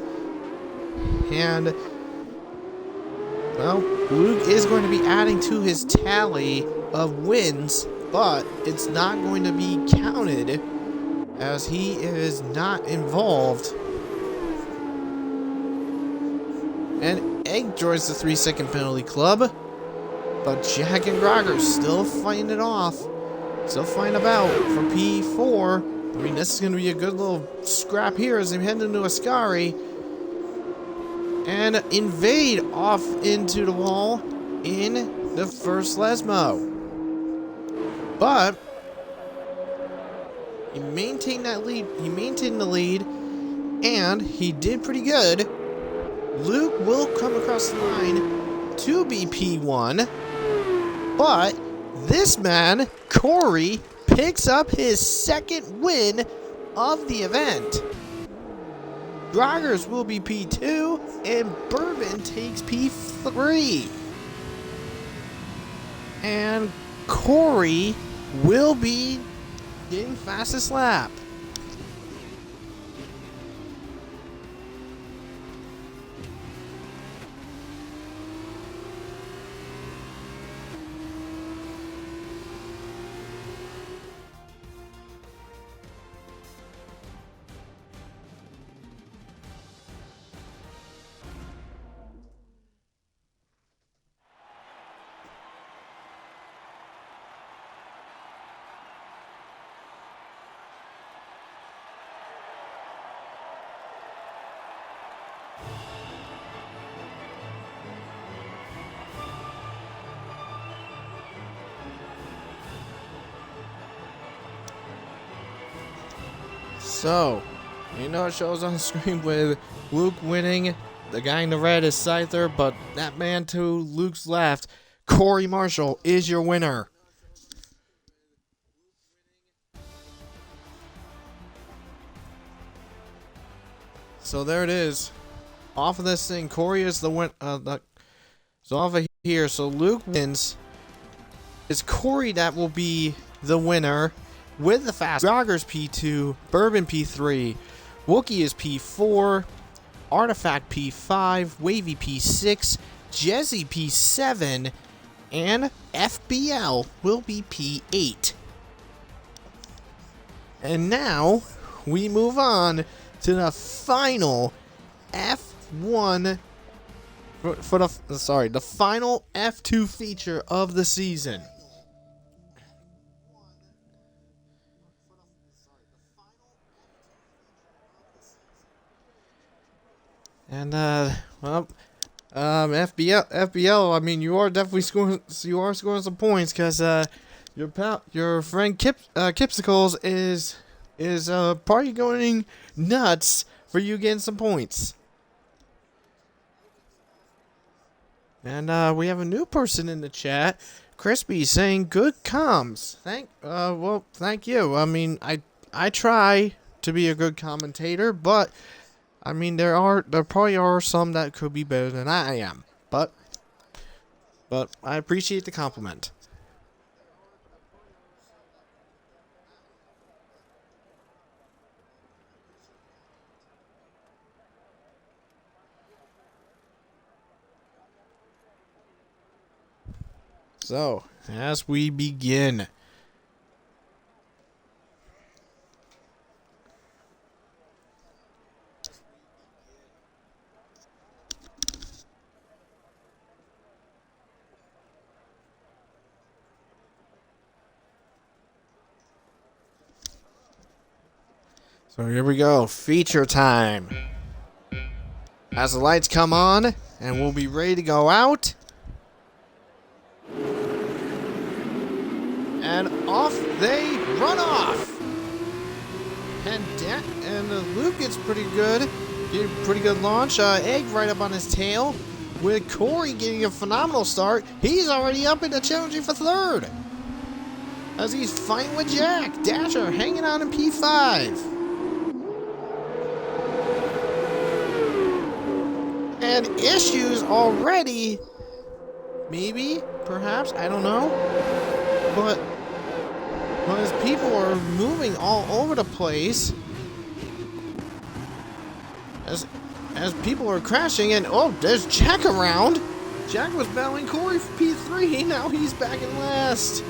and well, Luke is going to be adding to his tally of wins, but it's not going to be counted as he is not involved. And Egg joins the 3-second penalty club, but Jack and Grogger still fighting it off. Still fighting about for P4. I mean, this is going to be a good little scrap here as they head into Ascari. And invade off into the wall in the first Lesmo. But he maintained that lead. He maintained the lead. And he did pretty good. Luke will come across the line to be P1. But this man, Corey, picks up his second win of the event. Groggers will be P2, and Bourbon takes P3. And Corey will be getting fastest lap. So, you know it shows on the screen with Luke winning. The guy in the red is Scyther, but that man to Luke's left, Corey Marshall, is your winner. so there it is. Off of this thing, Corey is the win. So off of here, so Luke wins. It's Corey that will be the winner with the fast. Joggers P2, Bourbon P3, Wookie is P4, Artifact P5, Wavy P6, Jezzy P7, and FBL will be P8. And now we move on to the final F1 the final F2 feature of the season. And FBL. I mean, you are definitely scoring. You are scoring some points because your friend Kipsicles is probably going nuts for you getting some points. And we have a new person in the chat, Crispy, saying good comms. Thank you. I mean, I try to be a good commentator, but I mean there probably are some that could be better than I am. But I appreciate the compliment. So, as we begin, so here we go, feature time. As the lights come on, and we'll be ready to go out. And off they run off. And Luke gets pretty good launch. Egg right up on his tail. With Corey getting a phenomenal start, he's already up into challenging for third. As he's fighting with Jack. Dasher hanging on in P5. And Issues already. Maybe, perhaps, I don't know. But as people are moving all over the place, as people are crashing, and oh, there's Jack around. Jack was battling Corey for P3, now he's back in last.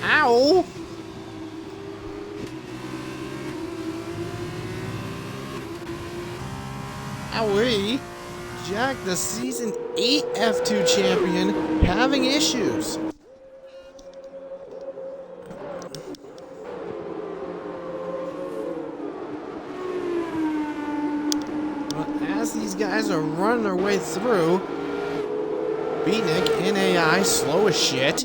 Ow! Owie! Jack, the Season 8 F2 champion, having issues. These guys are running their way through. Beatnik in AI, slow as shit.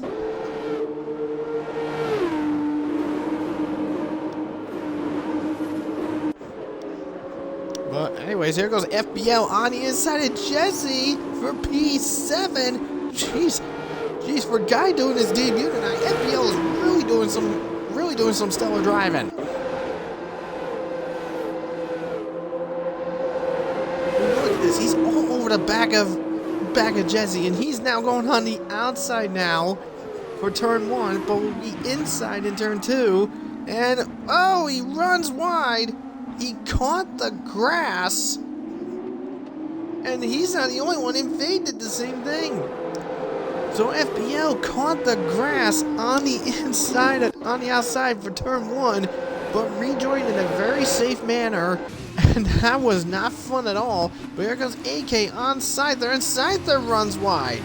But anyways, here goes FBL on the inside of Jesse for P7. Jeez, for a guy doing his debut tonight, FBL is really doing some stellar driving. He's all over the back of Jesse, and he's now going on the outside now for turn 1, but will be inside in turn 2. And oh, he runs wide. He caught the grass, and he's not the only one. Invade did the same thing. So FPL caught the grass on the outside for turn 1, but rejoined in a very safe manner. And that was not fun at all. But here comes AK on Scyther, and Scyther runs wide.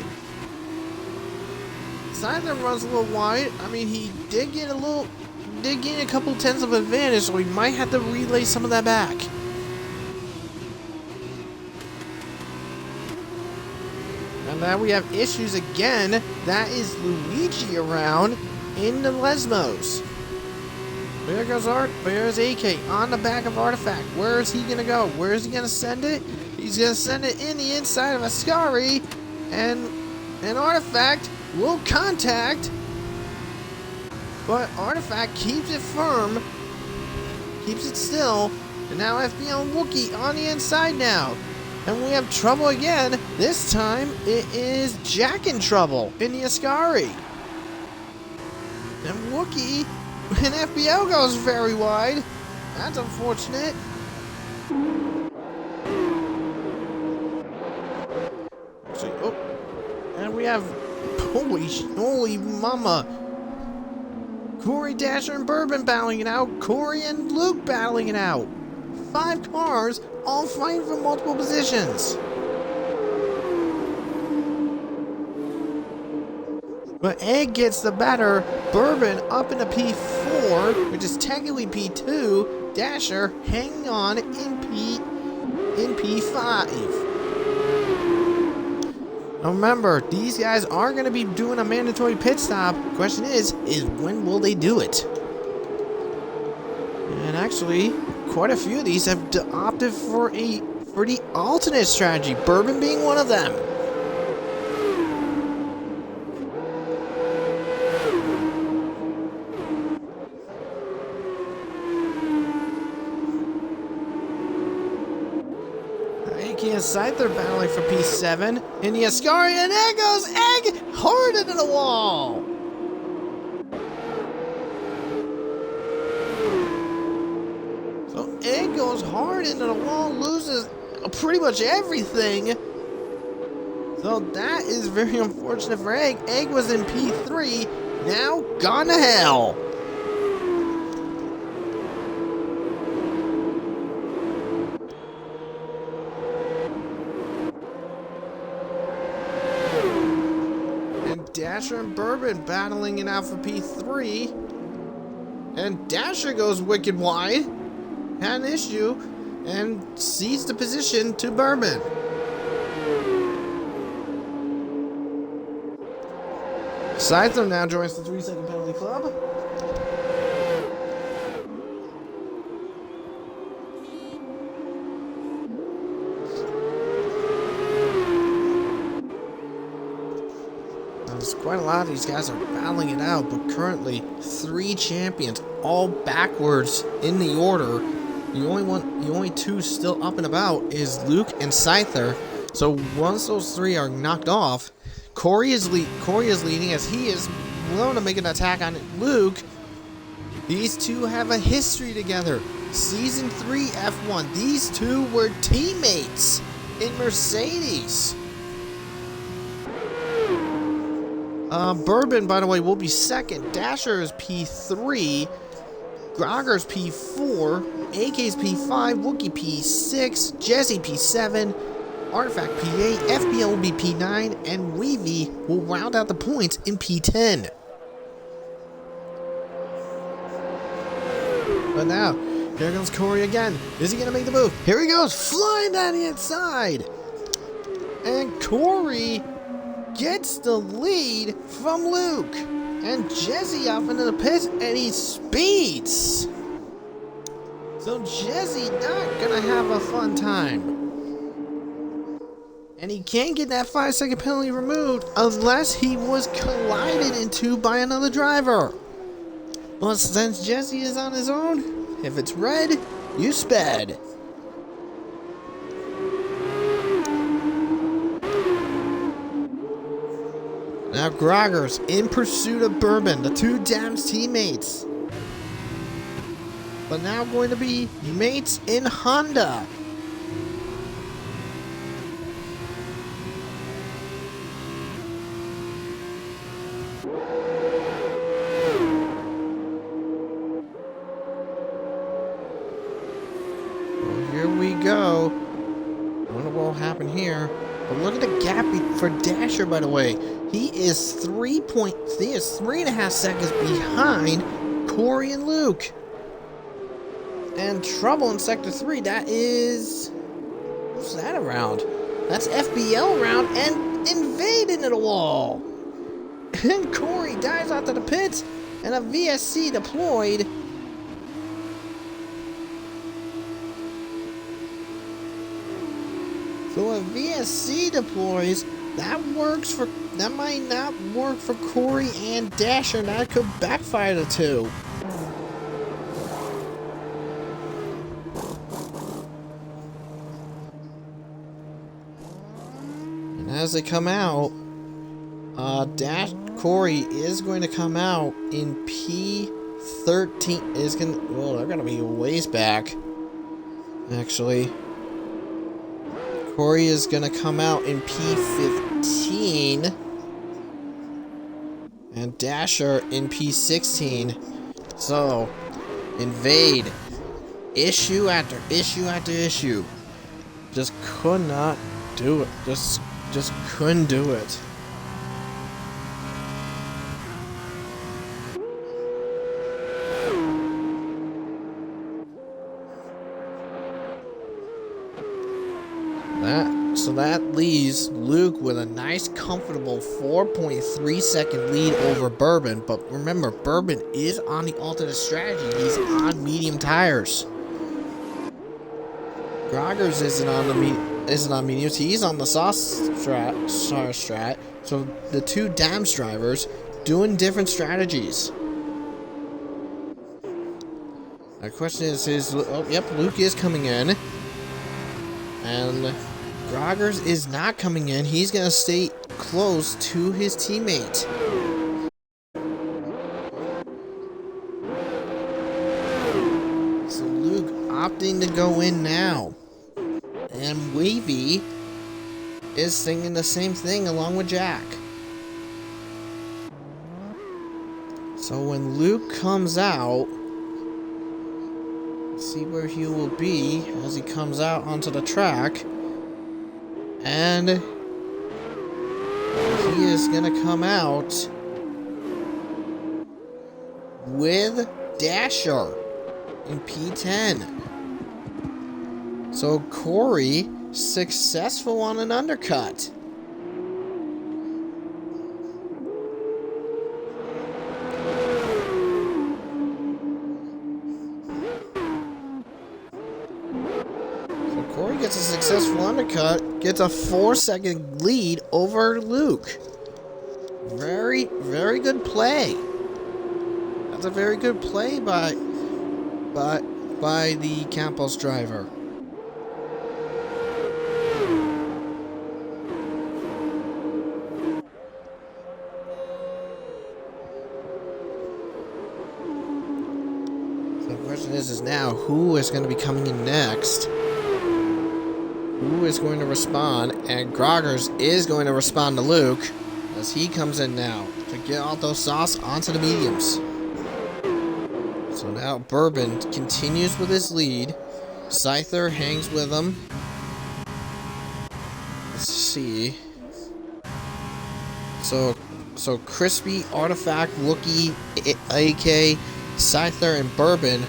Scyther runs a little wide. I mean, he did gain a couple tenths of advantage, so he might have to relay some of that back. And now we have issues again. That is Luigi around in the Lesmos. There goes Art. There's AK on the back of Artifact. Where is he going to go? Where is he going to send it? He's going to send it in the inside of Ascari. And an Artifact will contact. But Artifact keeps it firm. Keeps it still. And now FPL and Wookie on the inside now. And we have trouble again. This time it is Jack in trouble in the Ascari. And Wookie and FPL goes very wide. That's unfortunate. Actually, oh. And we have, holy mama. Corey, Dasher, and Bourbon battling it out. Corey and Luke battling it out. 5 cars all fighting for multiple positions. But Egg gets the better. Bourbon up into P4, which is technically P2. Dasher hanging on in P5. Now remember, these guys are going to be doing a mandatory pit stop. Question is when will they do it? And actually, quite a few of these have opted for the alternate strategy, Bourbon being one of them. And Scyther battling for P7 in the Ascari, and there goes Egg hard into the wall. So Egg goes hard into the wall, loses pretty much everything. So that is very unfortunate for Egg. Egg was in P3, now gone to hell. Dasher and Bourbon battling it out for P3. And Dasher goes wicked wide. Had an issue. And cedes the position to Bourbon. Scyther now joins the 3-second penalty club. Quite a lot of these guys are battling it out, but currently 3 champions, all backwards in the order. The only 2 still up and about is Luke and Scyther. So once those 3 are knocked off, Corey is leading as he is willing to make an attack on Luke. These 2 have a history together. Season 3 F1. These 2 were teammates in Mercedes. Bourbon, by the way, will be second. Dasher is P3. Grogger's P4. AK's P5. Wookie P6. Jesse P7. Artifact P8. FBL will be P9. And Weavy will round out the points in P10. But now, here comes Corey again. Is he going to make the move? Here he goes, flying down the inside. And Corey gets the lead from Luke. And Jesse off into the pits, and he speeds. So Jesse not gonna have a fun time. And he can't get that 5-second penalty removed unless he was collided into by another driver. But since Jesse is on his own, if it's red, you sped. Now Grogger's in pursuit of Bourbon, the 2 Dams teammates. But now going to be mates in Honda. Well, here we go. I wonder what will happen here. But look at the gap for Dasher, by the way. He is 3.5 seconds behind Corey and Luke. And trouble in Sector 3. That is... what's that around? That's FBL round and invade into the wall. And Corey dives out to the pits. And a VSC deployed. So a VSC deploys, that might not work for Corey and Dasher. That could backfire the 2. And as they come out, Corey is going to come out in P13. They're gonna be a ways back. Actually, Corey is gonna come out in P15, and Dasher in P16. So, invade, issue after issue after issue. Just could not do it. Just couldn't do it. So that leaves Luke with a nice, comfortable 4.3 second lead over Bourbon. But remember, Bourbon is on the alternate strategy. He's on medium tires. Groggers isn't on mediums. He's on the soft strat. So the two Dams drivers doing different strategies. The question is, Luke is coming in. And Groggers is not coming in. He's going to stay close to his teammate. So Luke opting to go in now. And Wavy is singing the same thing along with Jack. So when Luke comes out, see where he will be as he comes out onto the track. And he is going to come out with Dasher in P10. So Corey successful on an undercut. Corey gets a successful undercut, gets a 4-second lead over Luke. Very, very good play. That's a very good play by the Campos driver. So the question is now who is going to be coming in next? Who is going to respond? And Groggers is going to respond to Luke as he comes in now to get all those sauce onto the mediums. So now Bourbon continues with his lead. Scyther hangs with him. Let's see. So Crispy, Artifact, Wookie, AK, Scyther, and Bourbon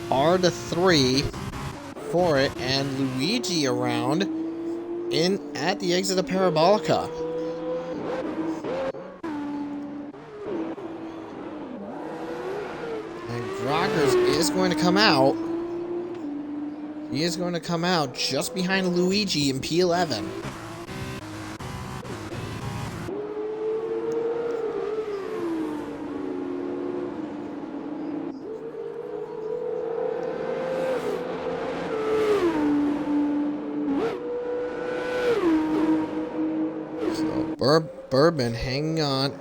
are the three for it, and Luigi around in at the exit of Parabolica. And Groggers is going to come out. He is going to come out just behind Luigi in P11. Bourbon hanging on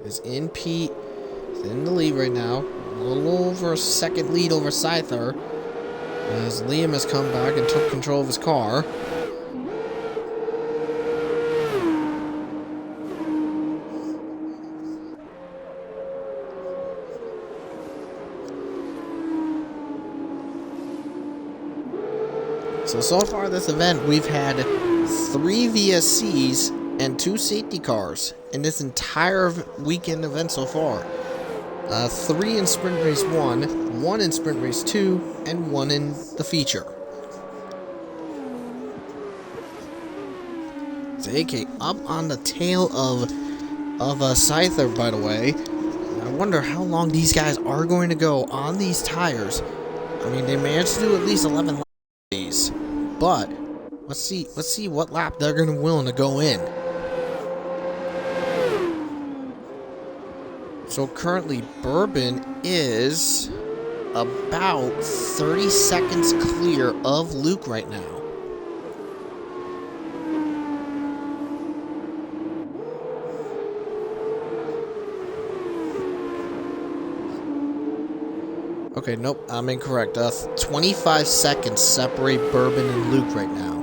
is in the lead right now. A little over a second lead over Scyther as Liam has come back and took control of his car. So far this event we've had 3 VSCs and 2 safety cars in this entire weekend event so far. 3 in Sprint Race 1, 1 in Sprint Race 2, and 1 in the feature. It's AK up on the tail of Scyther, by the way. I wonder how long these guys are going to go on these tires. I mean, they managed to do at least 11 laps of these, but let's see what lap they're going to willing to go in. So currently, Bourbon is about 30 seconds clear of Luke right now. Okay, nope, I'm incorrect. 25 seconds separate Bourbon and Luke right now.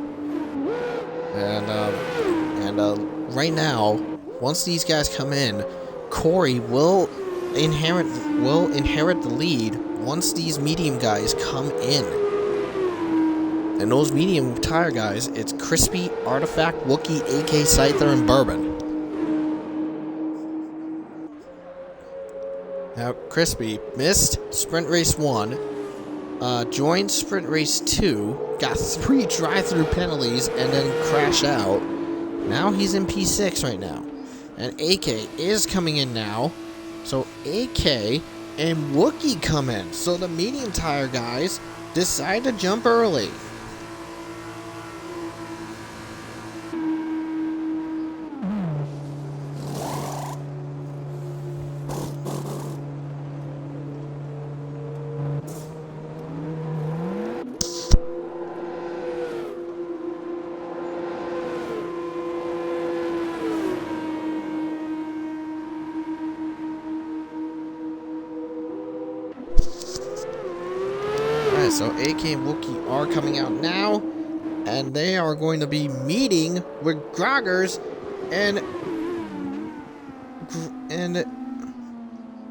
And right now, once these guys come in, Corey will inherit the lead once these medium guys come in. And those medium tire guys, it's Crispy, Artifact, Wookie, AK, Scyther, and Bourbon. Now, Crispy missed Sprint Race 1, joined Sprint Race 2, got 3 drive-through penalties, and then crashed out. Now he's in P6 right now. And AK is coming in now. So AK and Wookie come in. So the medium tire guys decide to jump early. So AK and Wookie are coming out now, and they are going to be meeting with Groggers and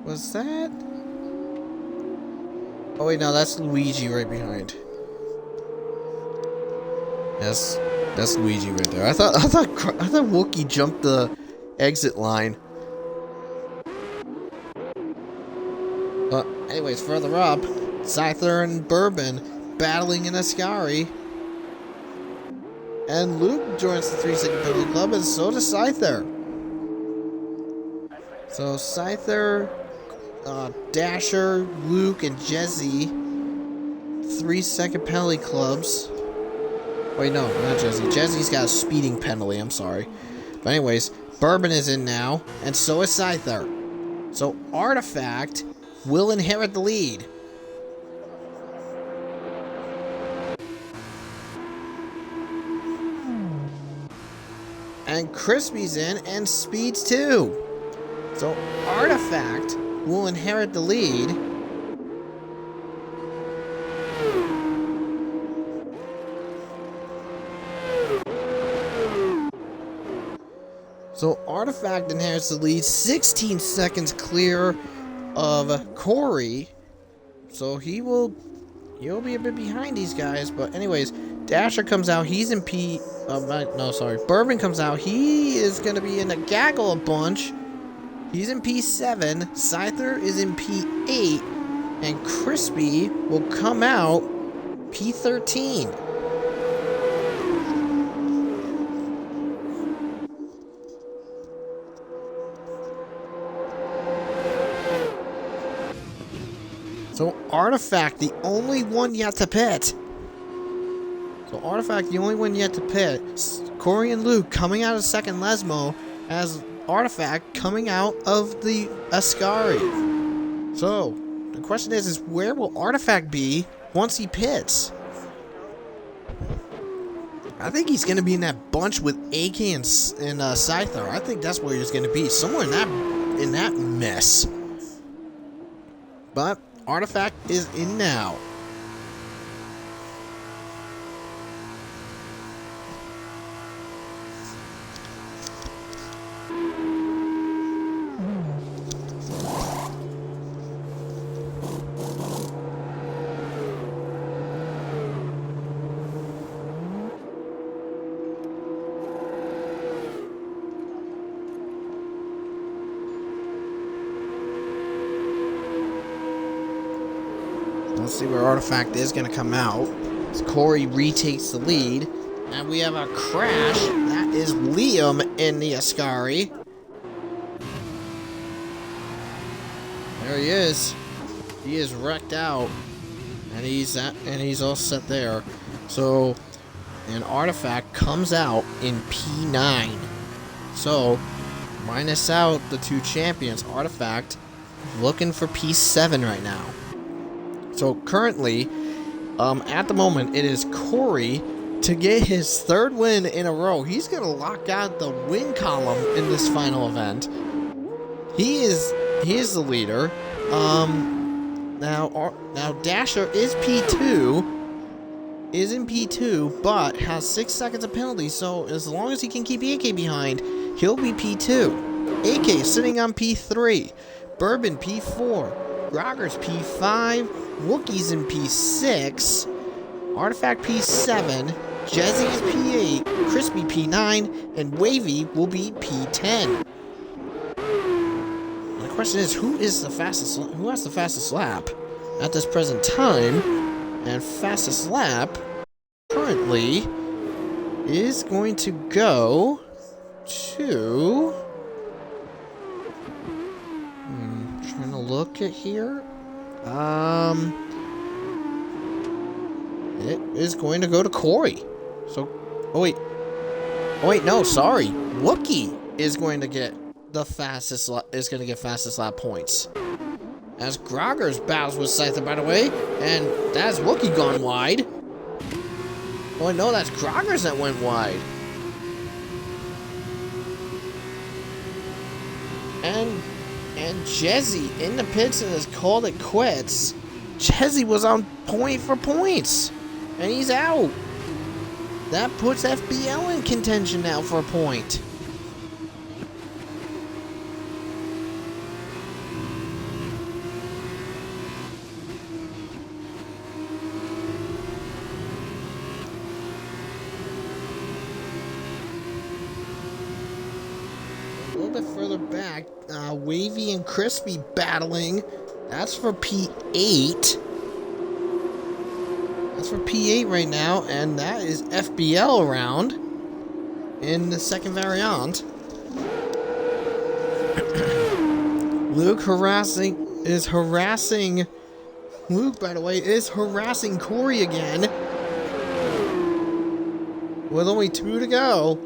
was that? Oh wait, no, that's Luigi right behind. That's Luigi right there. I thought Wookie jumped the exit line. But anyways, further up, Scyther and Bourbon battling in Ascari. And Luke joins the 3-second penalty club, and so does Scyther. So Scyther, Dasher, Luke, and Jezzy, 3-second penalty clubs. Wait, no, not Jezzy. Jezzy's got a speeding penalty, I'm sorry. But anyways, Bourbon is in now, and so is Scyther. So Artifact will inherit the lead. And Crispy's in, and Speed's too. So Artifact will inherit the lead. So Artifact inherits the lead, 16 seconds clear of Corey. So he'll be a bit behind these guys, but anyways, Dasher comes out, he's in Bourbon comes out, he is going to be in a gaggle a bunch. He's in P7, Scyther is in P8, and Crispy will come out P13. So Artifact, the only one yet to pit. Corey and Luke coming out of second Lesmo as Artifact coming out of the Ascari. So the question is where will Artifact be once he pits? I think he's going to be in that bunch with AK and Scyther. I think that's where he's going to be, somewhere in that mess. But Artifact is in now. Let's see where Artifact is going to come out. As Corey retakes the lead. And we have a crash. That is Liam in the Ascari. There he is. He is wrecked out. And he's all set there. So, an Artifact comes out in P9. So, minus out the two champions. Artifact looking for P7 right now. So currently, at the moment, it is Corey to get his third win in a row. He's going to lock out the win column in this final event. He is the leader. Now Dasher is P2. Is in P2, but has 6 seconds of penalty, so as long as he can keep AK behind, he'll be P2. AK sitting on P3. Bourbon P4. Grogger's P5. Wookie's in P6. Artifact P7. Jezzy is P8. Crispy P9. And Wavy will be P10. And the question is, who has the fastest lap at this present time? And fastest lap currently is going to go to... trying to look at here. It is going to go to Corey. So, oh wait, no, sorry. Wookie is going to get the fastest lap points. As Grogger's battles with Scyther, by the way, and that's Wookie gone wide. Oh no, that's Grogger's that went wide. And Jezzy in the pits and has called it quits. Jezzy was on point for points, and he's out. That puts FBL in contention now for a point. A little bit further back, Wavy and Crispy battling. That's for P8. That's for P8 right now, and that is FBL around in the second variant. Luke is harassing. Luke, by the way, is harassing Corey again. With only 2 to go.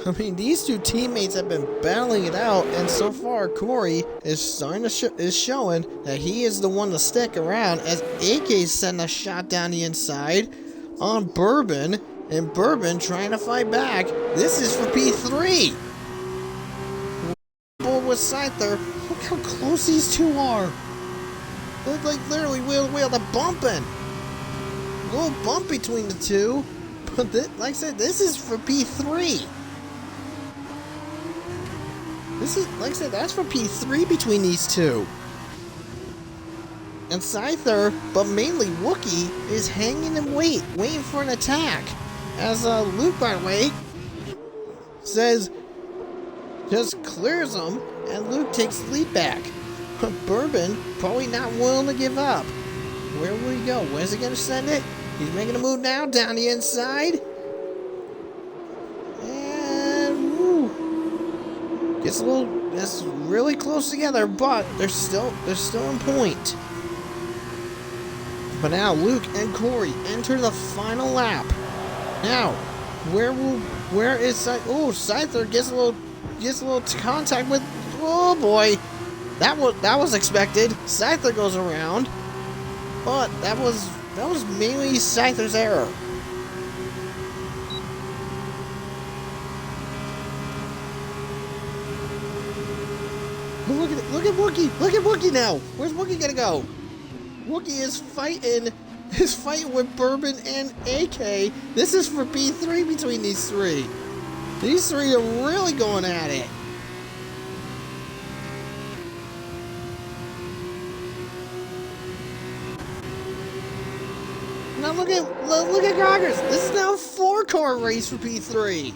I mean, these two teammates have been battling it out, and so far Corey is starting to is showing that he is the one to stick around, as AK's sending a shot down the inside on Bourbon, and Bourbon trying to fight back. This is for P3. With Scyther, look how close these two are. They're like literally wheel to wheel. They're bumping. A little bump between the two, but like I said, this is for P3. This is, like I said, that's for P3 between these two. And Scyther, but mainly Wookie, is hanging in waiting for an attack. As Luke, by the way, says, just clears him, and Luke takes the lead back. But Bourbon, probably not willing to give up. Where will he go? Where's he going to send it? He's making a move now, down the inside. Gets a little, that's really close together, but they're still in point. But now Luke and Corey enter the final lap. Now, where is Scyther? Oh, Scyther gets a little contact with. Oh boy, that was expected. Scyther goes around, but that was mainly Scyther's error. Look at Wookie! Look at Wookie now! Where's Wookie gonna go? Wookie is fighting with Bourbon and AK. This is for P3 between these three. These three are really going at it. Now look at Groggers. This is now a 4-car race for P3.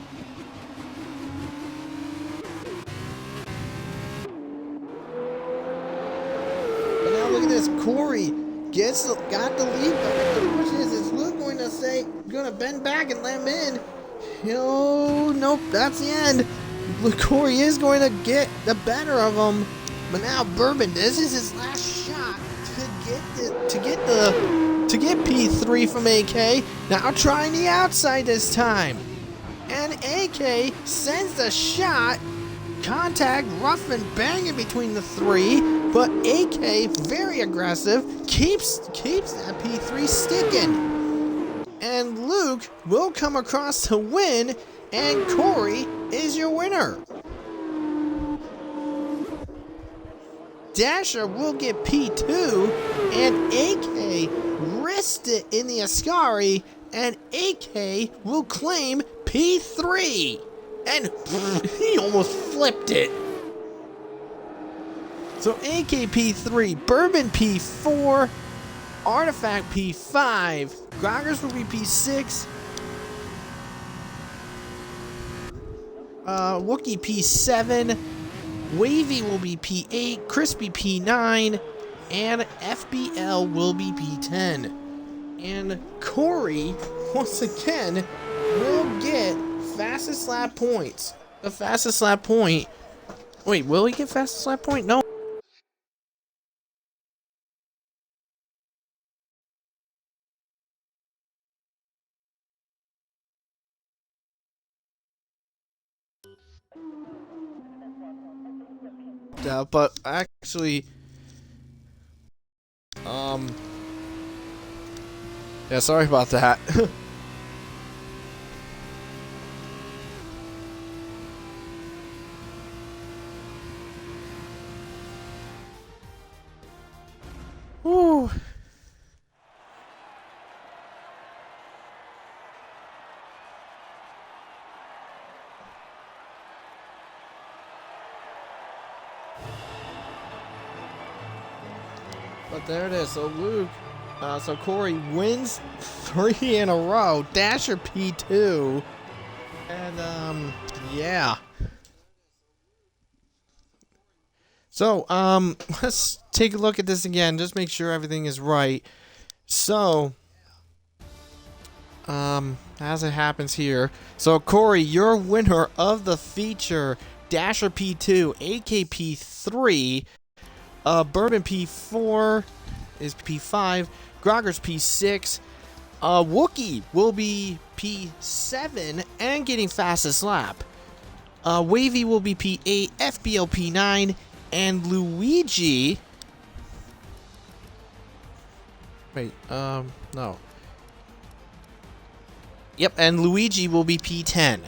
Look at this. Corey got the lead back. The question is Luke going to bend back and let him in? Oh, nope, that's the end. Corey is going to get the better of him. But now Bourbon, this is his last shot to get P3 from AK. Now trying the outside this time. And AK sends the shot. Contact, rough and banging between the three, but AK, very aggressive, keeps that P3 sticking. And Luke will come across to win and Corey is your winner. Dasher will get P2, and AK risked it in the Ascari, and AK will claim P3. And he almost flipped it. So AK P3, Bourbon P4, Artifact P5, Groggers will be P6, Wookie P7, Wavy will be P8, Crispy P9, and FBL will be P10. And Corey, once again, will get fastest lap points. The fastest lap point. Wait, will he get fastest lap point? No. But actually, yeah, sorry about that. Woo. But there it is. So Luke, so Corey wins 3 in a row. Dasher P2, and yeah. So let's take a look at this again. Just make sure everything is right. So as it happens here. So Corey, your winner of the feature. Dasher P2, AK P3. Bourbon P4 is P5. Groggers P6. Wookie will be P7 and getting fastest lap. Wavy will be P8, FBL P9, and Luigi. Wait, no. Yep, and Luigi will be P10.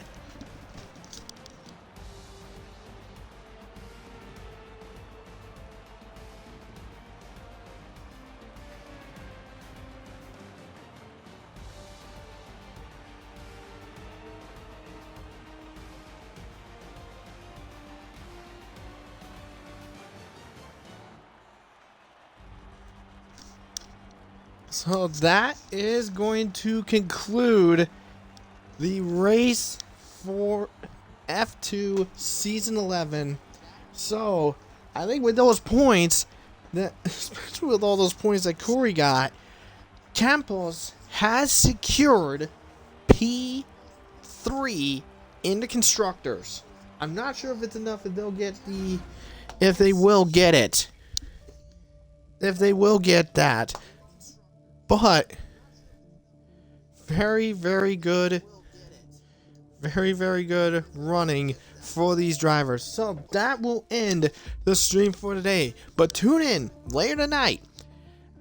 So that is going to conclude the race for F2 Season 11. So, I think with those points, especially with all those points that Corey got, Campos has secured P3 in the Constructors. I'm not sure if it's enough if they'll get the... if they will get it. If they will get that. But very, very good. Very, very good running for these drivers. So that will end the stream for today. But tune in later tonight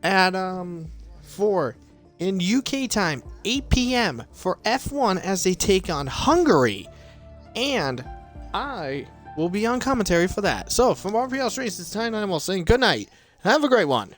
at in UK time 8 p.m. for F1 as they take on Hungary. And I will be on commentary for that. So from RPL Streams, it's time I'm saying good night. Have a great one.